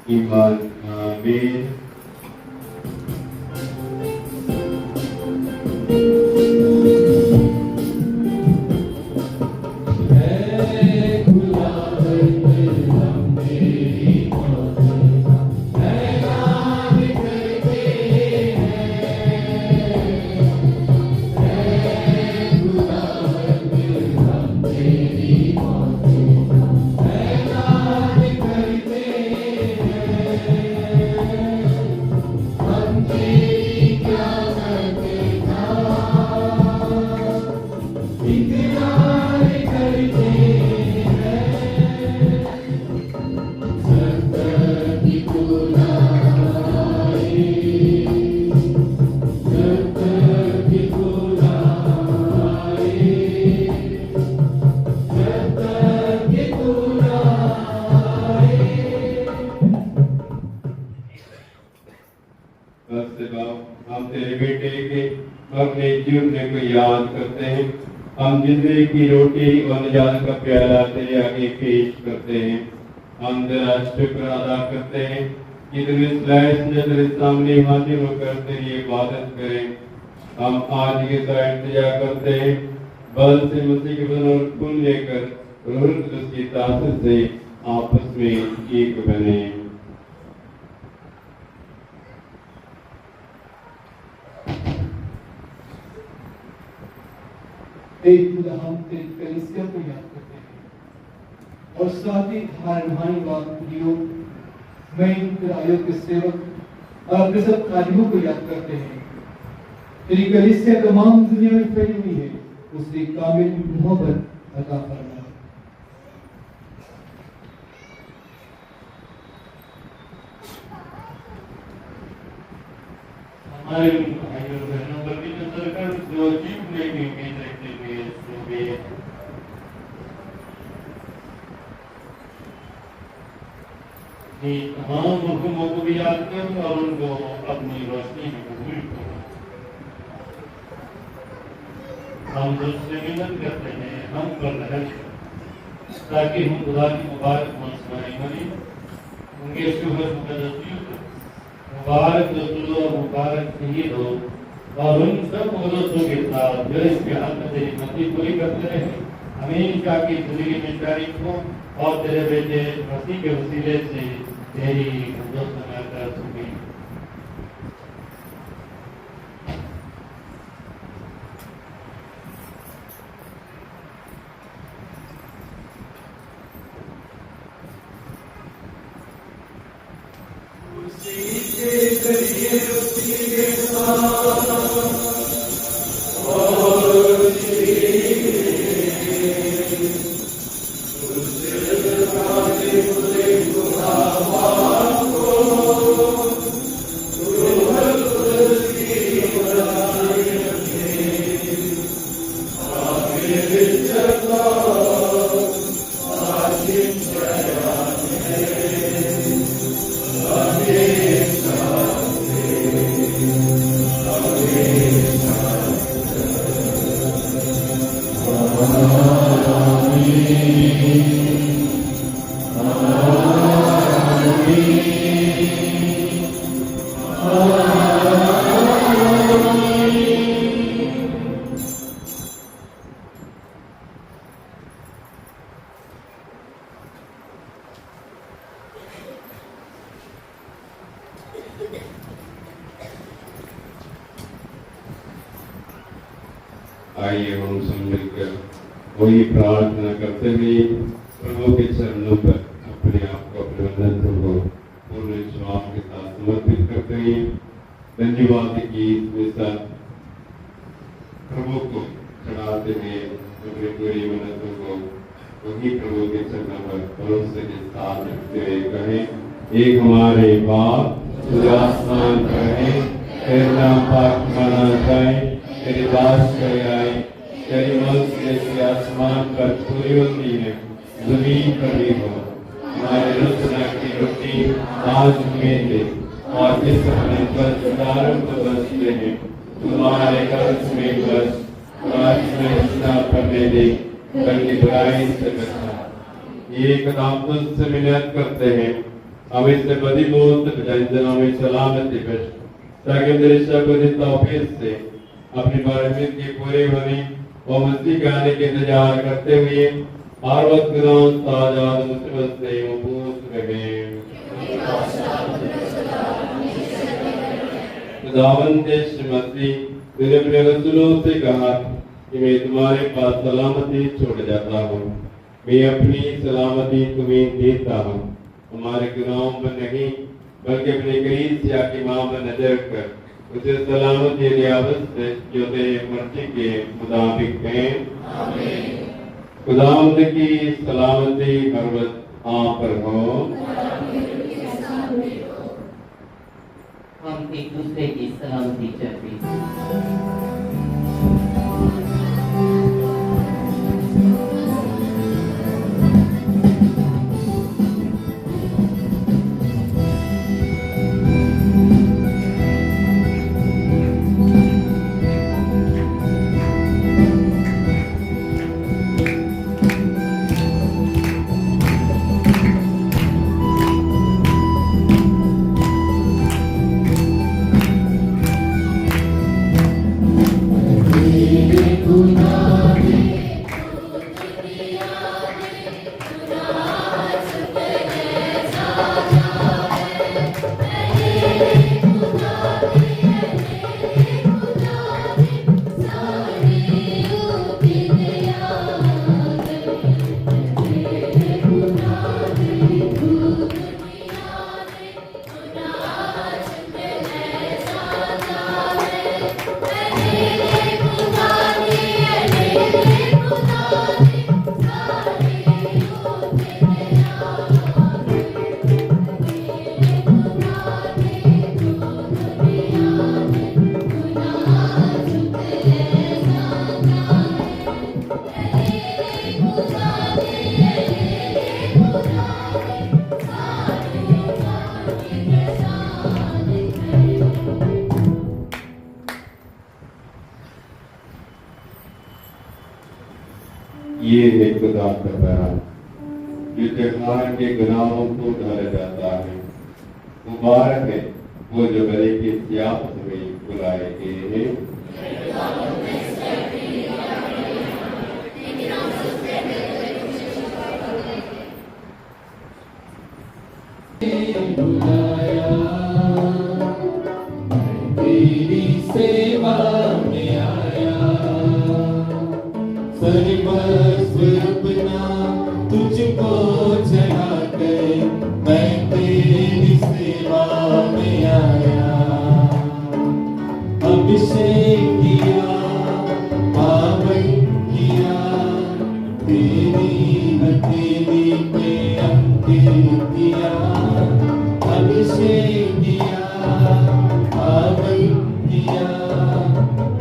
ईमान आमीन। हम तेरे बेटे के अपने जीवन को याद करते हैं। हम जिंदगी की रोटी और निजात का प्याला तेरे आगे पेश करते हैं। हम तेरा शुक्र अदा करते हैं कि तुम इस लायक ने तेरे सामने हाजिर होकर तेरी इबादत करें। हम आज के का इंतजार करते हैं, बल से मसीह के बदन और खून लेकर रूह कुदस की ताकत से आपस में एक बने। एक खुदा हम तेरी कलीसिया को याद करते हैं और साथ ही हमारे भाई वालों मैं तेरे आयोग के सेवक और अपने सब कार्यों को याद करते हैं। तेरी कलीसिया तमाम दुनिया में फैली हुई है, उसे कामिल मोहब्बत अता फरमा। हमारे भाइयों और बहनों पर भी नजर कर जो जीवने की उम्मीद रखते हुए सुबह तमाम हुक्मों को भी याद कर और उनको अपनी रोशनी में कबूल करो। हम तुझसे विनती करते हैं, हम पर रहम कर ताकि हम खुदा की मुबारक मंसूबाई करें। उनके शुभ मुकद्दस मुबारक रसूल और मुबारक शहीद हो और उन सब दोस्तों के साथ जो इसके हाथ में तेरी मर्जी पूरी करते रहे, हमेशा की जिंदगी में शरीक हो और तेरे बेटे मसीह के वसीले से तेरी दोस्त कर सके। आइए हम सब मिलकर वही प्रार्थना करते हुए प्रभु के चरणों पर अपने आप को अपने बंधन को पूर्ण विश्वास के साथ समर्पित करते हुए धन्यवाद की इसमें साथ प्रभु को चढ़ाते हुए अपने पूरी मन्नतों को वही प्रभु के चरणों पर भरोसे के साथ रखते हुए कहें, एक हमारे बाप जो आसमान पर है, तेरा नाम पाक माना जाए, पूरी होती है जमीन पर भी हो। हमारे रोजाना की रोटी आज हमें दे और जिस अपने पर सितारों को बसते हैं तुम्हारे कर्ज में बस आज में हिस्सा करने दे बल्कि बुराई से बचा। ये कदम तुझसे मिन्नत करते हैं हमें से बदी मौत बजाय में सलामती बच ताकि मेरे शब्द तौफीक से अपनी बारहवीं की पूरी होने और मसीह के आने के इंतजार करते हुए हर वक्त गुनाहों से आजाद मुसीबत से महफूज रहे। खुदावंद यीशु मसीह तूने अपने रसूलों से कहा कि मैं तुम्हारे पास सलामती छोड़ जाता हूँ, मैं अपनी सलामती तुम्हें देता हूँ। हमारे गुनाहों पर नहीं बल्कि अपने कलीसिया की मां पर नजर कर उसे सलामती रियावत से जो तेरे मर्जी के मुताबिक है। खुदावंद की सलामती हर वक्त आप पर हो। हम एक दूसरे की सलामती चाहते हैं। ये है खुदा का पैगाम जो जहान के गुनाहों को ढाला जाता है। मुबारक है वो जो गले की सियासत में बुलाए गए हैं। तेरी सेवा में आया सर्वस्व अपना तुझको चढ़ा कर मैं तेरी सेवा में आया। अभिषेक किया पावन किया तेरी हथेली पे अंकित किया। अभिषेक किया पावन किया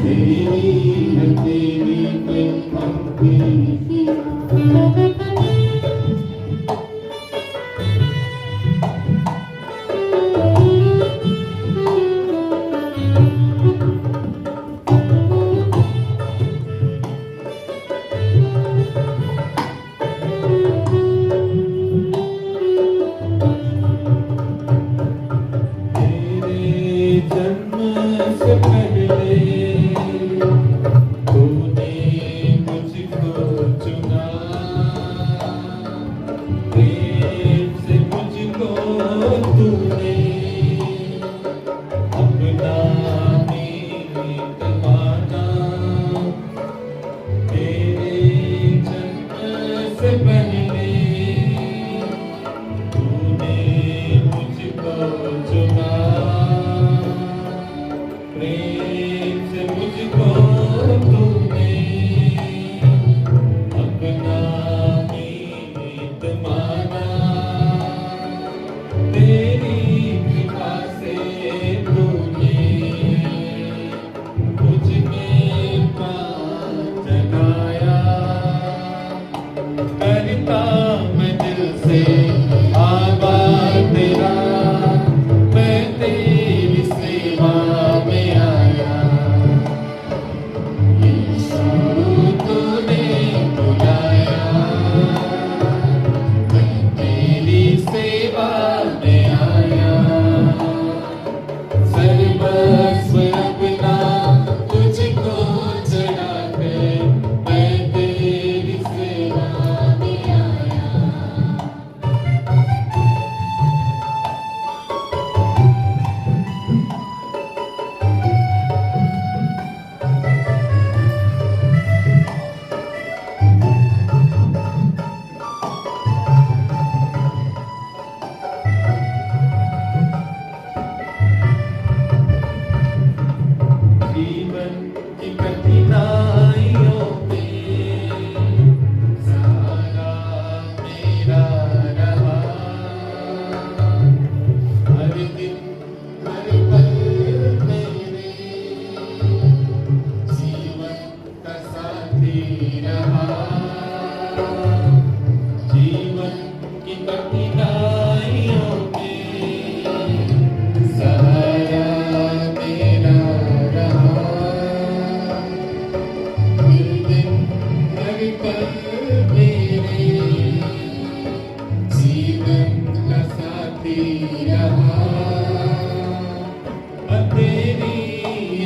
तेरी हथेली पे अंकित किया।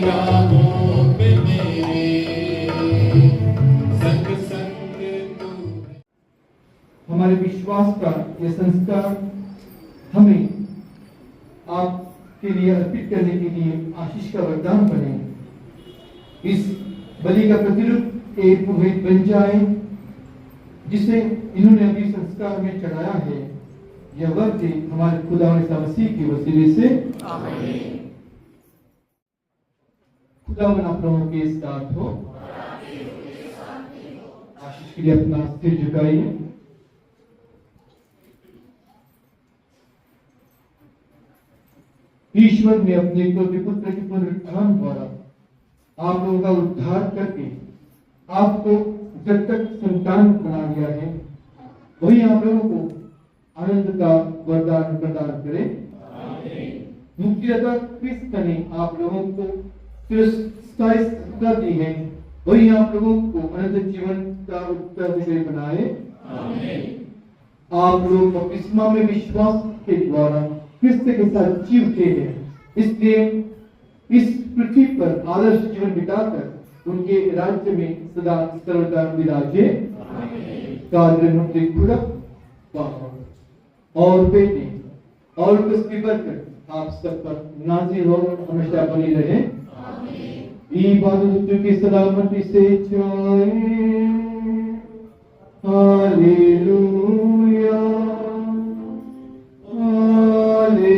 राहों पे मेरे संग संग तू हमारे विश्वास का यह संस्कार हमें आपके लिए अर्पित करने के लिए आशीष का वरदान बने। इस बलि का प्रतिरूप एक पुरोहित बन जाए जिसे इन्होंने अभी संस्कार में चढ़ाया है। यह वक्त हमारे खुदा ईसा मसीह के वसीले से आमीन। खुदा आप लोगों के साथ हो। आशीष के लिए अपना सिर झुकाइए। ईश्वर ने अपने एकलौते पुत्र के पुनरुत्थान द्वारा आप लोगों का उद्धार करके आपको जब तक संतान बना दिया है, वही आप लोगों को आनंद का वरदान प्रदान करे। मुक्तिदाता क्रिस्त ने आप लोगों को सत्ता दी है, वही आप लोगों को अनंत जीवन का उत्तराधिकारी बनाए। आप लोग बपतिस्मा में विश्वास के द्वारा क्रिस्त के साथ जी उठे हैं, इसलिए इस पृथ्वी पर आदर्श जीवन बिताकर उनके राज्य में सदा सर्वदा विराजे। खुदा बाप और बेटे और उसकी बरकत आप सब पर नाज़िल हो हमेशा बनी रहे। इबादत की सलामती से जाए। Hallelujah hallelujah.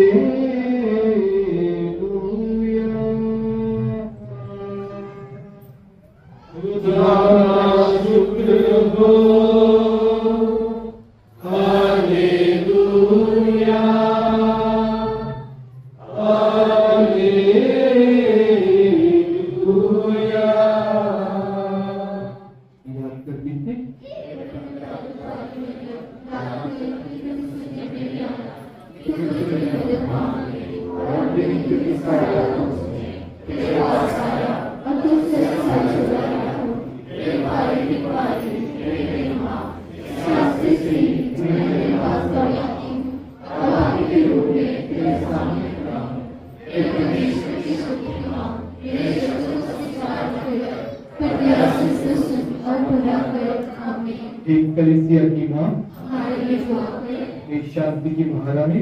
खुदा शुक्र हो। Hallelujah hallelujah. याद कर बीते एक कलीसिया की मां, एक शांति की महारानी,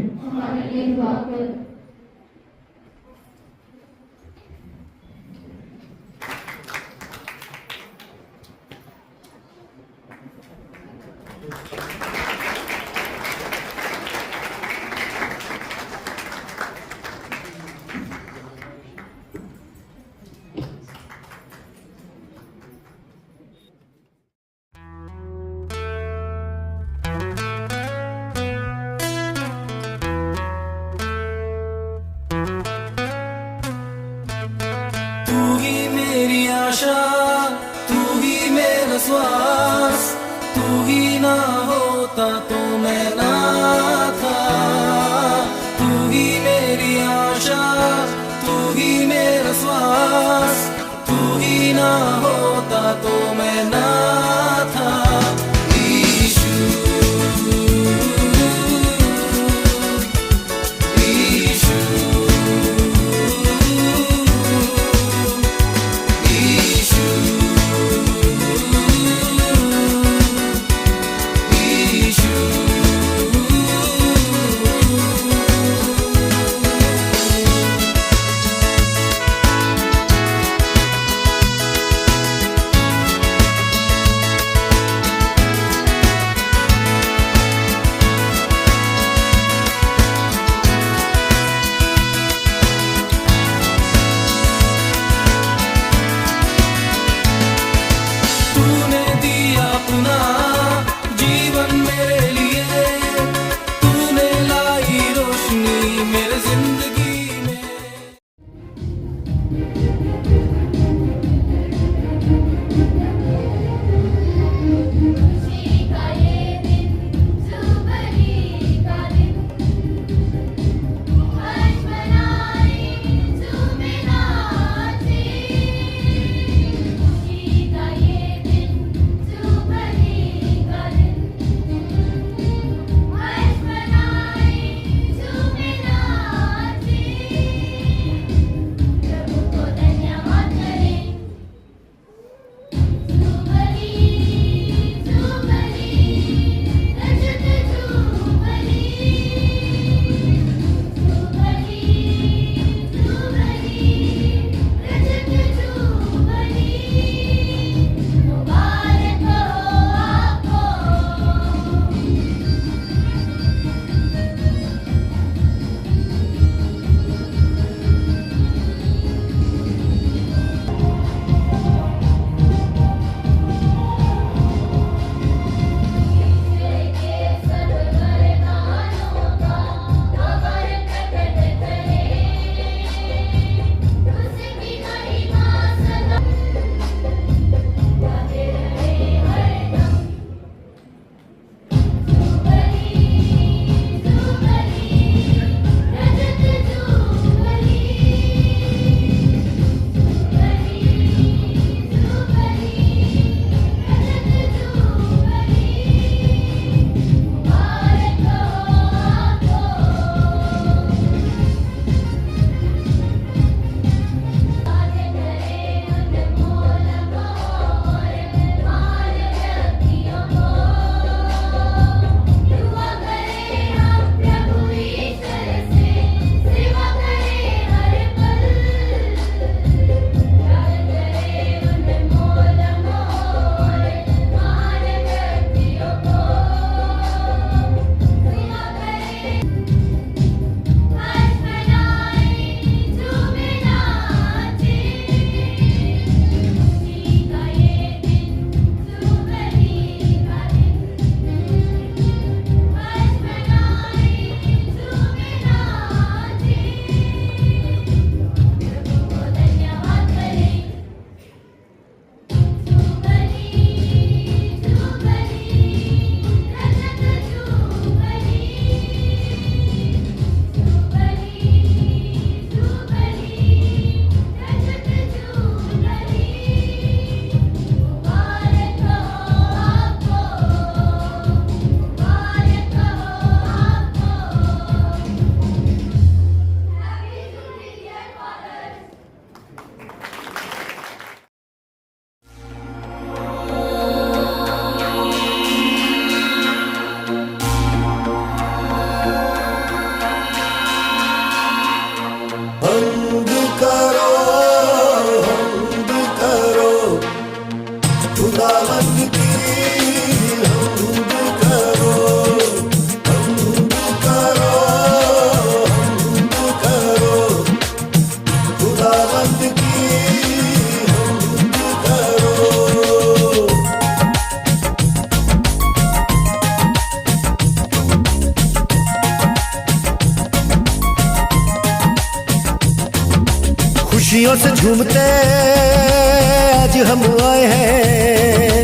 तू ही मेरी आशा, तू ही मेरा श्वास, तू ही ना होता तो मैं ना था। तू ही मेरी आशा, तू ही मेरा श्वास, तू ही ना होता तो मैं ना था। यीशु यीशु यीशु खुशियों से झूमते आज हम आए हैं,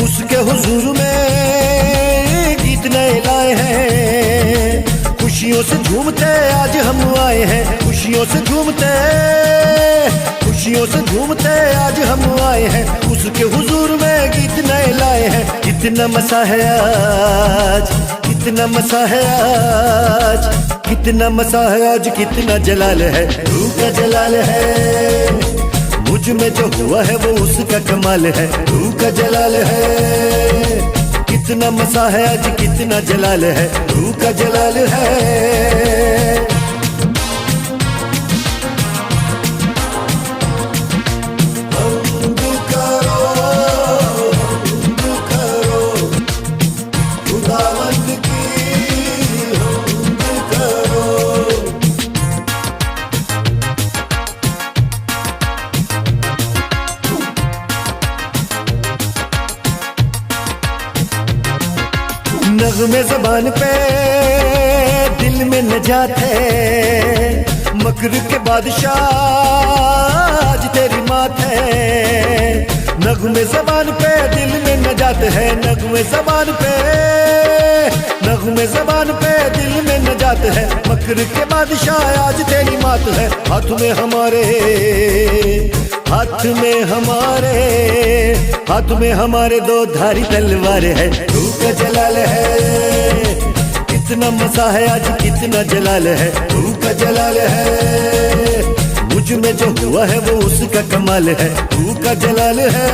उसके हुजूर में गीत नए लाए हैं। खुशियों से झूमते आज हम आए हैं, खुशियों से झूमते, खुशियों से झूमते आज हम आए हैं, उसके हुजूर में गीत नए लाए हैं। कितना मसा है आज, कितना मसा है आज, कितना मसा है आज, कितना जलाल है, रूह का जलाल है। मुझ में जो हुआ है वो उसका कमाल है, रूह का जलाल है। कितना मसा है आज, कितना जलाल है, रूह का जलाल है। नग़्मे ज़बान पे दिल में नजात है, मकर के बादशाह आज तेरी मात है। नग़्मे ज़बान पे दिल में नजात है, नग़्मे ज़बान पे, नग़्मे ज़बान पे दिल में नजात है, मकर के बादशाह आज तेरी मात है। हाथ में हमारे, हाथ में हमारे, हाथ में हमारे दो धारी तलवार है, रूह का जलाल है। कितना मसा है आज, कितना जलाल है, रूह का जलाल है। मुझ में जो हुआ है वो उसका कमाल है, रूह का जलाल है।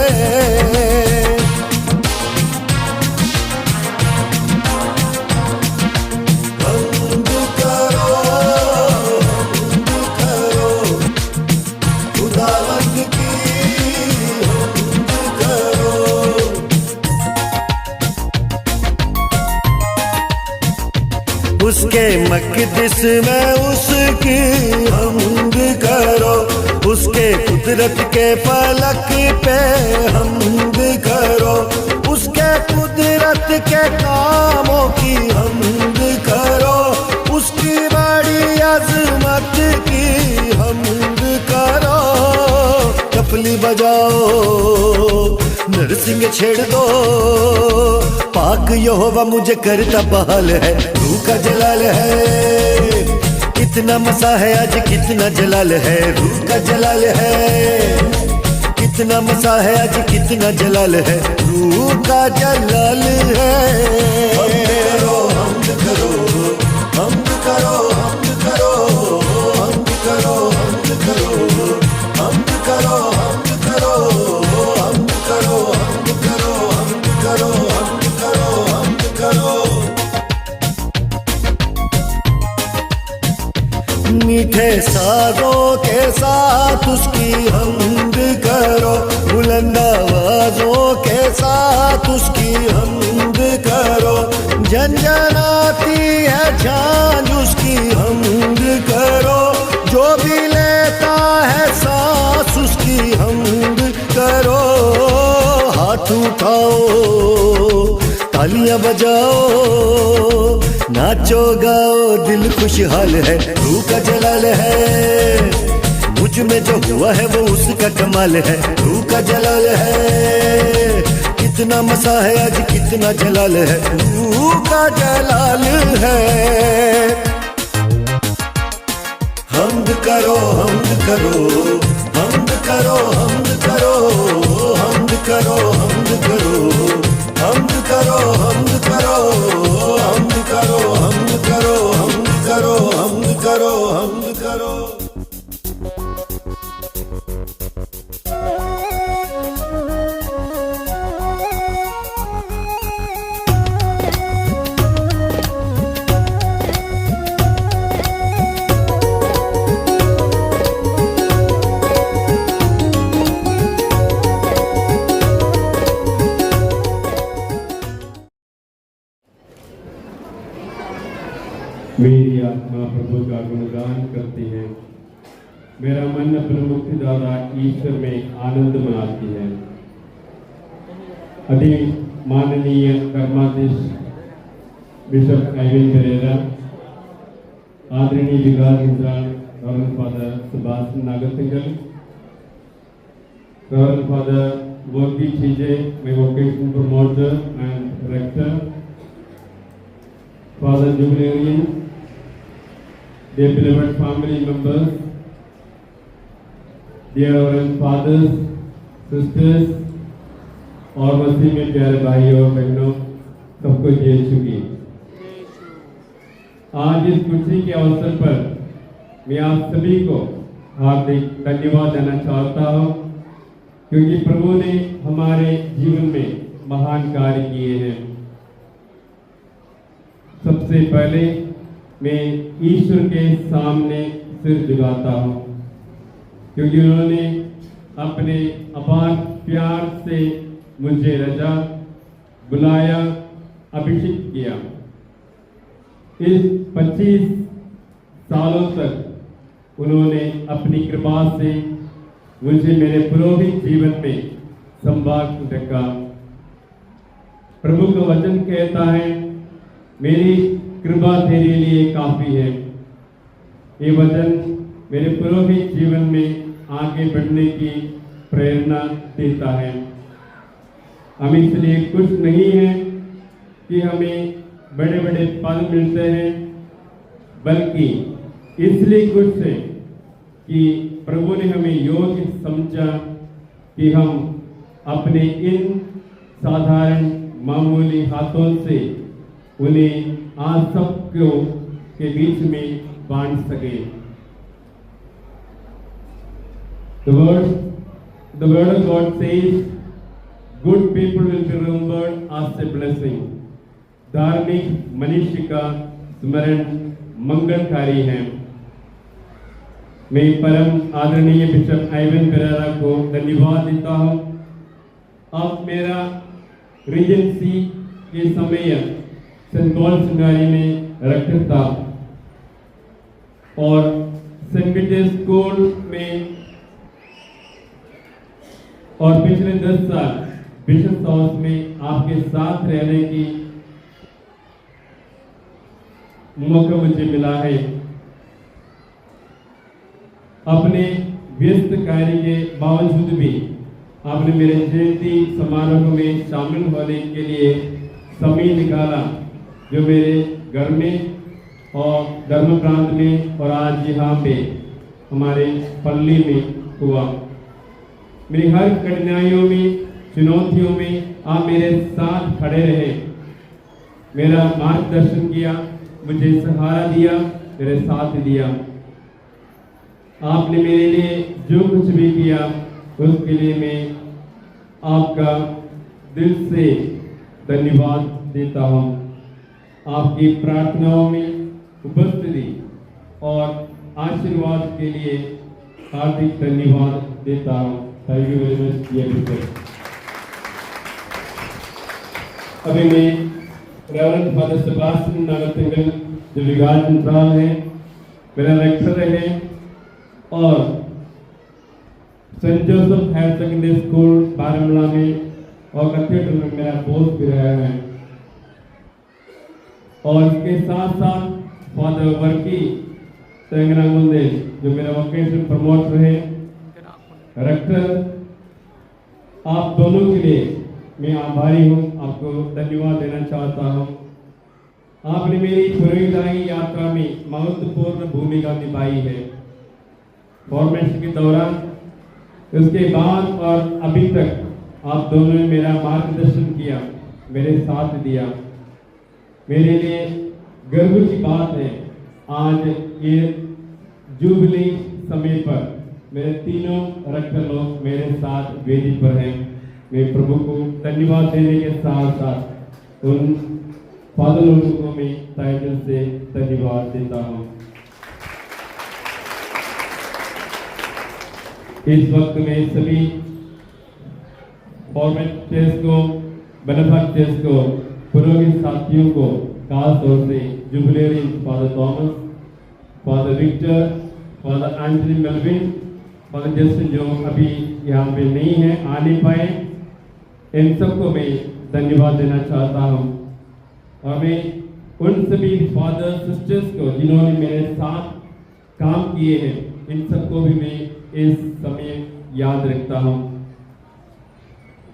उसके मक़दिस में उसकी हम्द करो, उसके कुदरत के फलक पे हम्द करो, उसके कुदरत के कामों की हम्द करो, उसकी बड़ी अज़मत की हम्द करो। तबली बजाओ, नरसिंह छेड़ दो, पाक यहोवा मुझे करता बहाल है, रूह का जलाल है। कितना मसा है आज, कितना जलाल है, रूह का जलाल है। कितना मसा है आज, कितना जलाल है, रूह का जलाल है। हमद करो, हमद करो, हमद करो, हमद करो, हमद करो, हमद करो, हमद करो, हमद करो, हमद करो, हमद करो, हमद करो, हमद करो। मीठे साजों के साथ उसकी हम्द करो, बुलंद आवाज़ों के साथ उसकी हम्द करो, झंझनाती है झांझ उसकी हम्द करो, जो भी लेता है सांस उसकी हम्द करो। हाथ उठाओ, तालियां बजाओ, नाचो गाओ, दिल खुशहाल है, रूह का जलाल है। मुझ में जो हुआ है वो उसका कमाल है, रूह का जलाल है। कितना मसा है आज, कितना जलाल है, रूह का जलाल है। हमद करो, हमद करो, हमद करो, हमद करो, हमद करो, हमद करो, हमद करो, हमद करो, हमद करो, हमद करो, हमद करो, हमद करो, हमद करो। मेरी आत्मा प्रभु का गुणगान करती है, मेरा मन अपने मुक्तिदाता ईश्वर में आनंद मनाती है। अति माननीय कर्माधीश बिशप एविन पेरेरा, आदरणीय विकास in charge Reverend Father Sebastian Nagasingal, Reverend Father Murthy TJ, my vocation promoter and rector, Father Jubilarian, dear beloved family members, dear Reverend fathers, sisters, और मसीह में प्यारे भाइयों और बहनों, सबको जय यीशु की। आज इस खुशी के अवसर पर मैं आप सभी को हार्दिक धन्यवाद देना चाहता हूँ, क्योंकि प्रभु ने हमारे जीवन में महान कार्य किए हैं। सबसे पहले मैं ईश्वर के सामने सिर झुकाता हूँ, क्योंकि उन्होंने अपने अपार प्यार से मुझे रजा, बुलाया, अभिषेक किया। इस 25 सालों तक उन्होंने अपनी कृपा से मुझे मेरे पुरोहित जीवन में संभाल रखा। प्रभु का वचन कहता है, मेरी कृपा तेरे लिए काफी है। ये वचन मेरे पुरोहित जीवन में आगे बढ़ने की प्रेरणा देता है। हम इसलिए खुश नहीं है कि हमें बड़े बड़े पद मिलते हैं, बल्कि इसलिए खुश है कि प्रभु ने हमें योग्य समझा कि हम अपने इन साधारण मामूली हाथों से उन्हें आज सबको के बीच में बांट सके। The word of God says, good people will be remembered as a blessing. धार्मिक मनुष्य का स्मरण मंगलकारी है। मैं परम आदरणीय बिशप आइवन पेरेरा को धन्यवाद देता हूँ। अब मेरा रीजेंसी के समय सेंट पॉल सेमिनारी में रखा था और सेंट पीटर्स स्कूल में, और पिछले 10 साल बिशप हाउस में आपके साथ रहने की मौका मुझे मिला है। अपने व्यस्त कार्य के बावजूद भी आपने मेरे जयंती समारोह में शामिल होने के लिए समय निकाला, जो मेरे घर में और धर्म प्रांत में और आज यहाँ पे हमारे पल्ली में हुआ। मेरी हर कठिनाइयों में, चुनौतियों में आप मेरे साथ खड़े रहे, मेरा मार्गदर्शन किया, मुझे सहारा दिया, मेरे साथ दिया। आपने मेरे लिए जो कुछ भी किया उसके लिए मैं आपका दिल से धन्यवाद देता हूँ। आपकी प्रार्थनाओं में उपस्थिति और आशीर्वाद के लिए हार्दिक धन्यवाद देता हूँ। Thank you very much dear people. अभी मैं रेवरेंड फादर सेबास्टियन नागरतिंगल जो विगार जनरल है, मेरा लेक्चर रहे और Saint Joseph higher secondary school Baramulla में और कैथेड्रल में मेरा पोस्ट भी रहा है। और इसके साथ साथ फादर वर्की तेंगनागुंदे जो मेरा वोकेशन प्रमोटर है, रेक्टर, आप दोनों के लिए मैं आभारी हूँ, आपको धन्यवाद देना चाहता हूँ। आपने मेरी पुरोहिताई यात्रा में महत्वपूर्ण भूमिका निभाई है। फॉर्मेशन के दौरान, उसके बाद और अभी तक आप दोनों ने मेरा मार्गदर्शन किया, मेरे साथ दिया। मेरे लिए गर्व की बात है आज ये जुबली समय पर मेरे तीनों रेक्टर लोग मेरे साथ वेदी पर हैं। मैं प्रभु को धन्यवाद देने के साथ साथ उन फादर लोगों को मैं तहे दिल से धन्यवाद देता हूँ। इस वक्त में सभी फॉर्मेटर्स को, बेनिफैक्टर्स को, पुरोहित साथियों को, खास तौर से jubilarian father Thomas, father Victor, father Anthony Melvin, father Justin जो अभी यहाँ पे नहीं है, आ नहीं पाए, इन सबको मैं धन्यवाद देना चाहता हूँ। और मैं उन सभी फादर सिस्टर्स को जिन्होंने मेरे साथ काम किए हैं, इन सबको भी मैं इस समय याद रखता हूँ।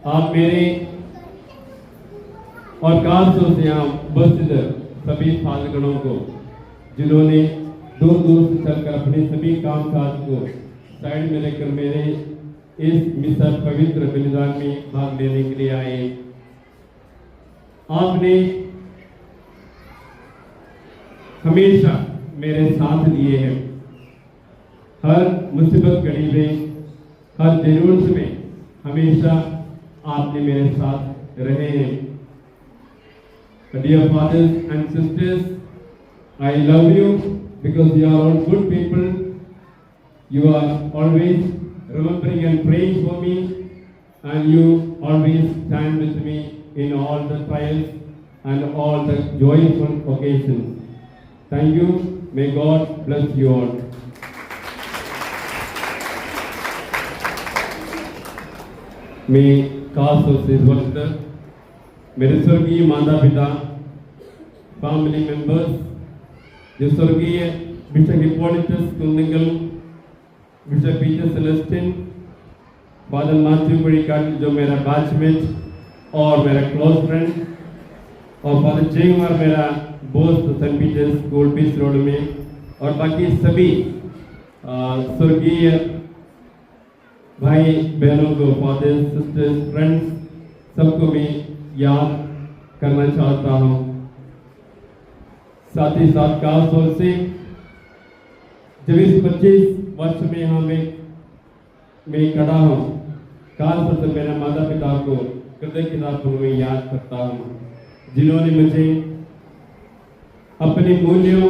आप मेरे और खासतौर से यहाँ उपस्थित सभी फादरगणों को, जिन्होंने दूर दूर से चलकर अपने सभी काम काज को साइड में रखकर मेरे इस मिशन पवित्र बलिदान में भाग लेने के लिए आए। आपने हमेशा मेरे साथ लिए हैं। हर मुसीबत घड़ी में, हर जरूरत में हमेशा आपने मेरे साथ रहे हैं। Dear fathers and sisters, I love you because you are all good people. You are always remembering and praying for me, and you always stand with me in all the trials and all the joyful occasions. Thank you. May God bless you all. मैं खासतौर से इस वक्त मेरे स्वर्गीय माता पिता, फैमिली मेंबर्स, जो स्वर्गीय bishop Hippolytus Kundangal, bishop Peter Celestine, father Matthew Badikat जो मेरा बैचमेट और मेरा क्लोज फ्रेंड, और फादर जय कुमार मेरा दोस्त सेंट पीटर्स गोल्ड बीच रोड में, और बाकी सभी स्वर्गीय भाई बहनों को, फादर्स, सिस्टर्स, फ्रेंड्स, सबको मैं याद करना चाहता हूँ। साथ ही साथ खासतौर से जब इस 25 वर्ष में यहाँ मैं खड़ा हूँ, खासतौर से मेरे माता पिता को कृतज्ञतापूर्वक याद करता हूँ, जिन्होंने मुझे अपने मूल्यों,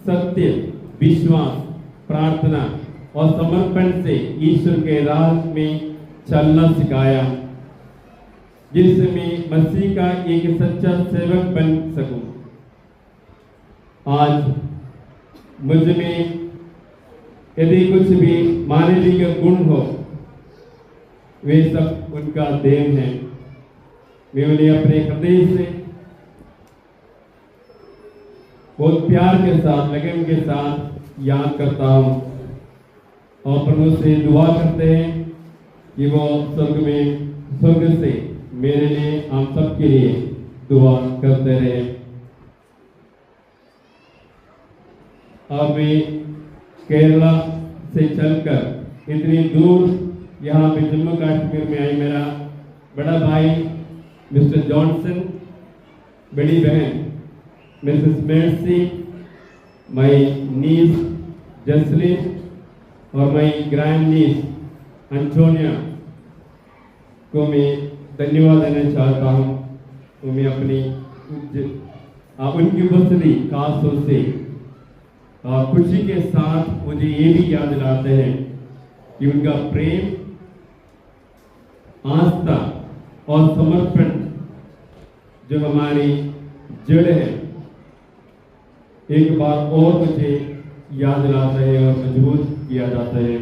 सत्य, विश्वास, प्रार्थना और समर्पण से ईश्वर के राह में चलना सिखाया, जिससे मैं मसीह का एक सच्चा सेवक बन सकूं। आज मुझ में यदि कुछ भी मानवीय गुण हो, वे सब उनका देन है। मैं उन्हें अपने हृदय से बहुत प्यार के साथ, लगन के साथ याद करता हूँ, और प्रभु से दुआ करते हैं कि वो स्वर्ग से मेरे लिए, हम सबके लिए दुआ करते रहे। अब मैं केरला से चलकर इतनी दूर यहाँ पे जम्मू कश्मीर में आई। मेरा बड़ा भाई मिस्टर जॉनसन, बड़ी बहन मिसेस मेर्सी, माई नीस जसलिन और माई ग्रैंड नीस एंटोनिया को मैं धन्यवाद देना चाहता हूँ। तो मैं अपनी उनकी उपस्थिति खासतौर से खुशी के साथ मुझे ये भी याद दिलाते हैं कि उनका प्रेम, आस्था और समर्पण जो हमारी जड़ है, एक बार और मुझे याद दिलाता है और मजबूत किया जाता है।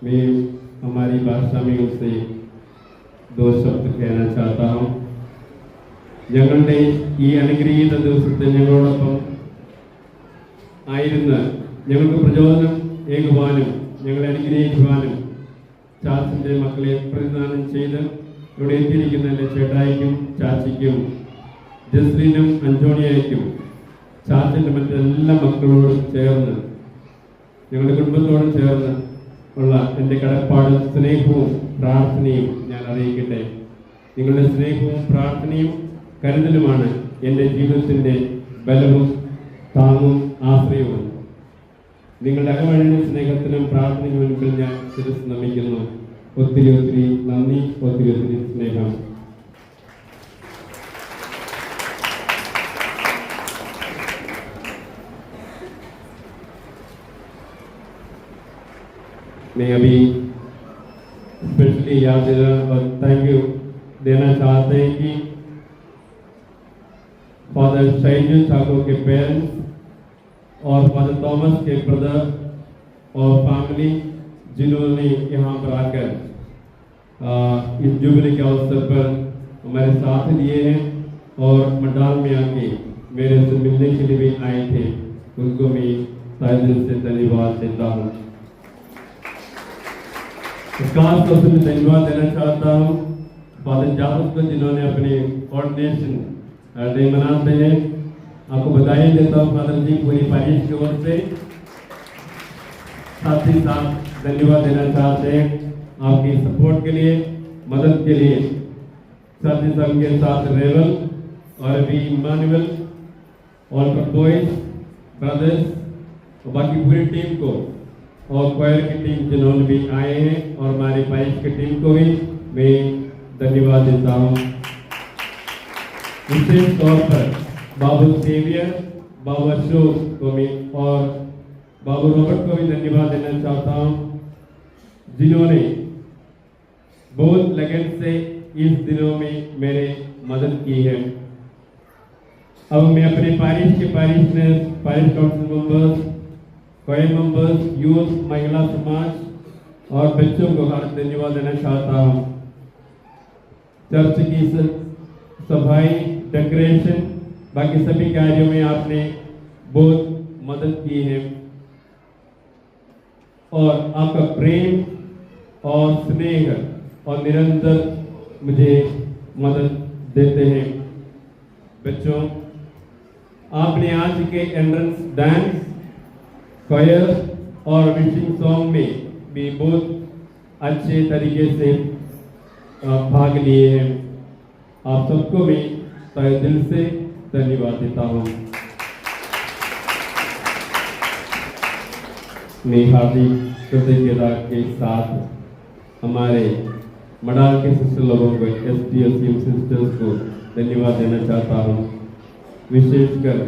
मैं हमारी भाषा में उससे 2 शब्द कहना चाहता हूँ। ഞങ്ങളുടെ ഈ അനുഗ്രഹീത ദിവസത്തെ ഞങ്ങളോടൊപ്പം ആയിരുന്ന് ഞങ്ങൾക്ക് പ്രചോദനം ഏകുവാനും ഞങ്ങളെ അനുഗ്രഹിക്കുവാനും ചാച്ചൻ്റെ മക്കളെ പ്രതിദാനം ചെയ്ത് ഇവിടെ എത്തിയിരിക്കുന്ന എൻ്റെ ചേട്ടായിക്കും ചാച്ചിക്കും ജസ്ലിനും അന്റോണിയയ്ക്കും ചാച്ചൻ്റെ മറ്റെല്ലാ മക്കളോടും ചേർന്ന്, ഞങ്ങളുടെ കുടുംബത്തോടും ചേർന്ന് ഉള്ള എൻ്റെ കടപ്പാടും സ്നേഹവും പ്രാർത്ഥനയും ഞാൻ അറിയിക്കട്ടെ. നിങ്ങളുടെ സ്നേഹവും പ്രാർത്ഥനയും കരുതലുമാണ് എൻ്റെ ജീവിതത്തിൻ്റെ ബലവും താങ്ങും ആശ്രയവും. നിങ്ങളുടെ അകമഴിഞ്ഞ സ്നേഹത്തിനും പ്രാർത്ഥനയ്ക്കും മുൻപിൽ ഞാൻ ശിരസ് നമിക്കുന്നു. ഒത്തിരി ഒത്തിരി നന്ദി, ഒത്തിരി ഒത്തിരി സ്നേഹം. मैं अभी स्पेशली याद और थैंक यू देना चाहते हैं कि फादर शैजू ठाकुर के पेरेंट्स और फादर थॉमस के ब्रदर और फैमिली, जिन्होंने यहाँ पर आकर इस जुबली के अवसर पर हमारे साथ लिए हैं और मंडाल में आके मेरे से मिलने के लिए भी आए थे, उनको मैं तहे दिल से धन्यवाद देता हूँ. खास तौर से मैं धन्यवाद देना चाहता हूँ फादर जाफर को, जिन्होंने अपने ऑर्डिनेशन डे मनाते हैं। आपको बधाई देता हूँ फादर जी पूरी पैरिश की ओर से। साथ ही साथ धन्यवाद देना चाहते हैं आपकी सपोर्ट के लिए, मदद के लिए। साथ ही साथ के साथ रेवल और भी इमानुअल और बॉयज ब्रदर्स और बाकी पूरी टीम को और क्वायर की टीम जिन्होंने भी आए हैं और हमारी पैरिश की टीम को भी मैं धन्यवाद देता हूँ। विशेष तौर पर बाबू सेवियर, बाबू अशोक को भी और बाबू रॉबर्ट को भी धन्यवाद देना चाहता हूँ, जिन्होंने बहुत लगन से इस दिनों में मेरे मदद की है। अब मैं अपने parish council members, choir members, youth, महिला समाज और बच्चों को हार्दिक धन्यवाद देना चाहता हूँ। चर्च की सफाई, डेकोरेशन, बाकी सभी कार्यों में आपने बहुत मदद की है और आपका प्रेम और स्नेह और निरंतर मुझे मदद देते हैं। बच्चों, आपने आज के एंट्रेंस डांस, क्वायर और विशिंग सॉन्ग में भी बहुत अच्छे तरीके से भाग लिए हैं। आप सबको मैं तहे दिल से धन्यवाद देता हूँ। मैं हार्दिक कृतज्ञता के साथ हमारे मडाल के सिस्टर लोगों को, SDLC सिस्टर्स को धन्यवाद देना चाहता हूँ। विशेषकर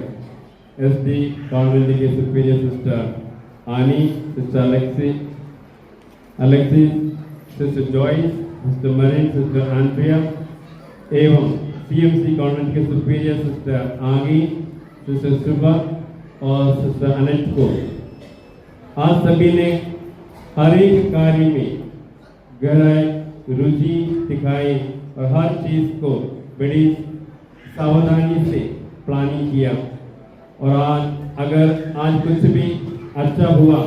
SD कॉन्वेंट के superior sister Annie, sister Alexei, sister Joyce, sister Marine, sister Andrea एवं CMC कॉन्वेंट के सुपीरियर सिस्टर आगी, सिस्टर शुभा और सिस्टर अनंत को आज सभी ने हर एक कार्य में गहराई, रुचि दिखाई और हर चीज को बड़ी सावधानी से प्लानिंग किया और आज कुछ भी अच्छा हुआ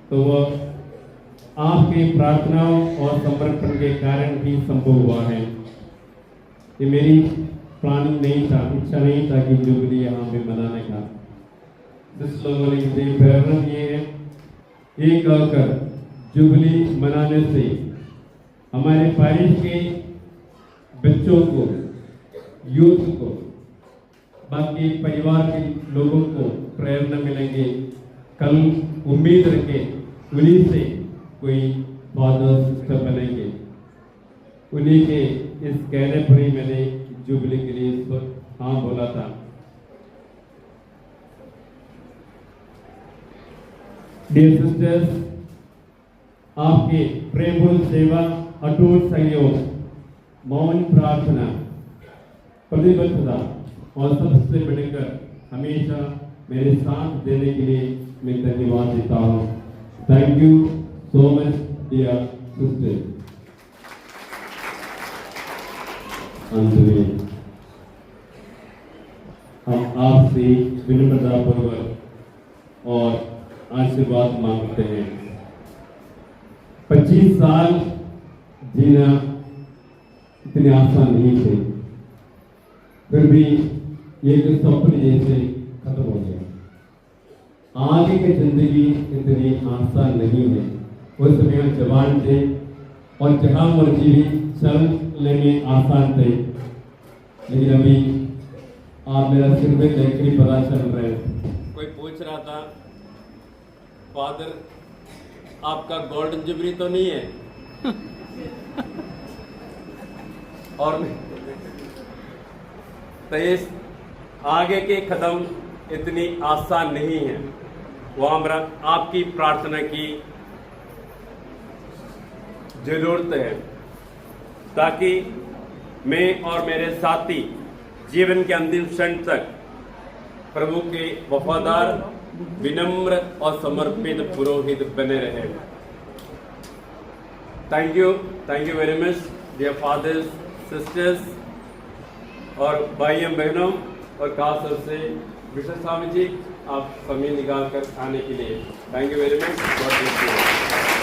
तो वह आपके प्रार्थनाओं और समर्पण के कारण ही संभव हुआ है। ये मेरी प्लानिंग नहीं था, इच्छा नहीं था कि जुबली यहाँ पे मनाने का। जिस लोगों ने प्रेरणा ये है, एक कहकर जुबली मनाने से हमारे पैरिश के बच्चों को, यूथ को, बाकी परिवार के लोगों को प्रेरणा मिलेंगे। कल उम्मीद रखें उन्हीं से कोई फादर सिस्टर बनेंगे। उन्हीं के इस कहने पर ही मैंने जुबली के लिए इस वक्त हाँ बोला था। डियर सिस्टर्स, आपके प्रेमपूर्ण सेवा, अटूट सहयोग, मौन प्रार्थना, प्रतिबद्धता और सबसे बढ़कर हमेशा मेरे साथ देने के लिए मैं धन्यवाद देता हूँ। Thank you so much dear sister. अंत में हम आपसे विनम्रता पूर्वक और आशीर्वाद मांगते हैं। 25 साल जीना इतने आसान नहीं थे, फिर भी एक सपने जैसे खत्म हो गया। आगे की जिंदगी इतनी आसान नहीं है। उस समय हम जवान थे और जहां मर्जी भी चलने में आसान थे, लेकिन अभी आप मेरा सिर में देख के पता चल रहे हैं। कोई पूछ रहा था, फादर आपका गोल्डन जुबली तो नहीं है? और तो इस आगे के कदम इतनी आसान नहीं है। वो हमरा आपकी प्रार्थना की जरूरत है, ताकि मैं और मेरे साथी जीवन के अंतिम क्षण तक प्रभु के वफादार, विनम्र और समर्पित पुरोहित बने रहे। Thank you very much dear fathers, sisters और भाइयों बहनों, और खास तौर से विश्व स्वामी जी, आप समय निकाल कर आने के लिए thank you very much. God bless you.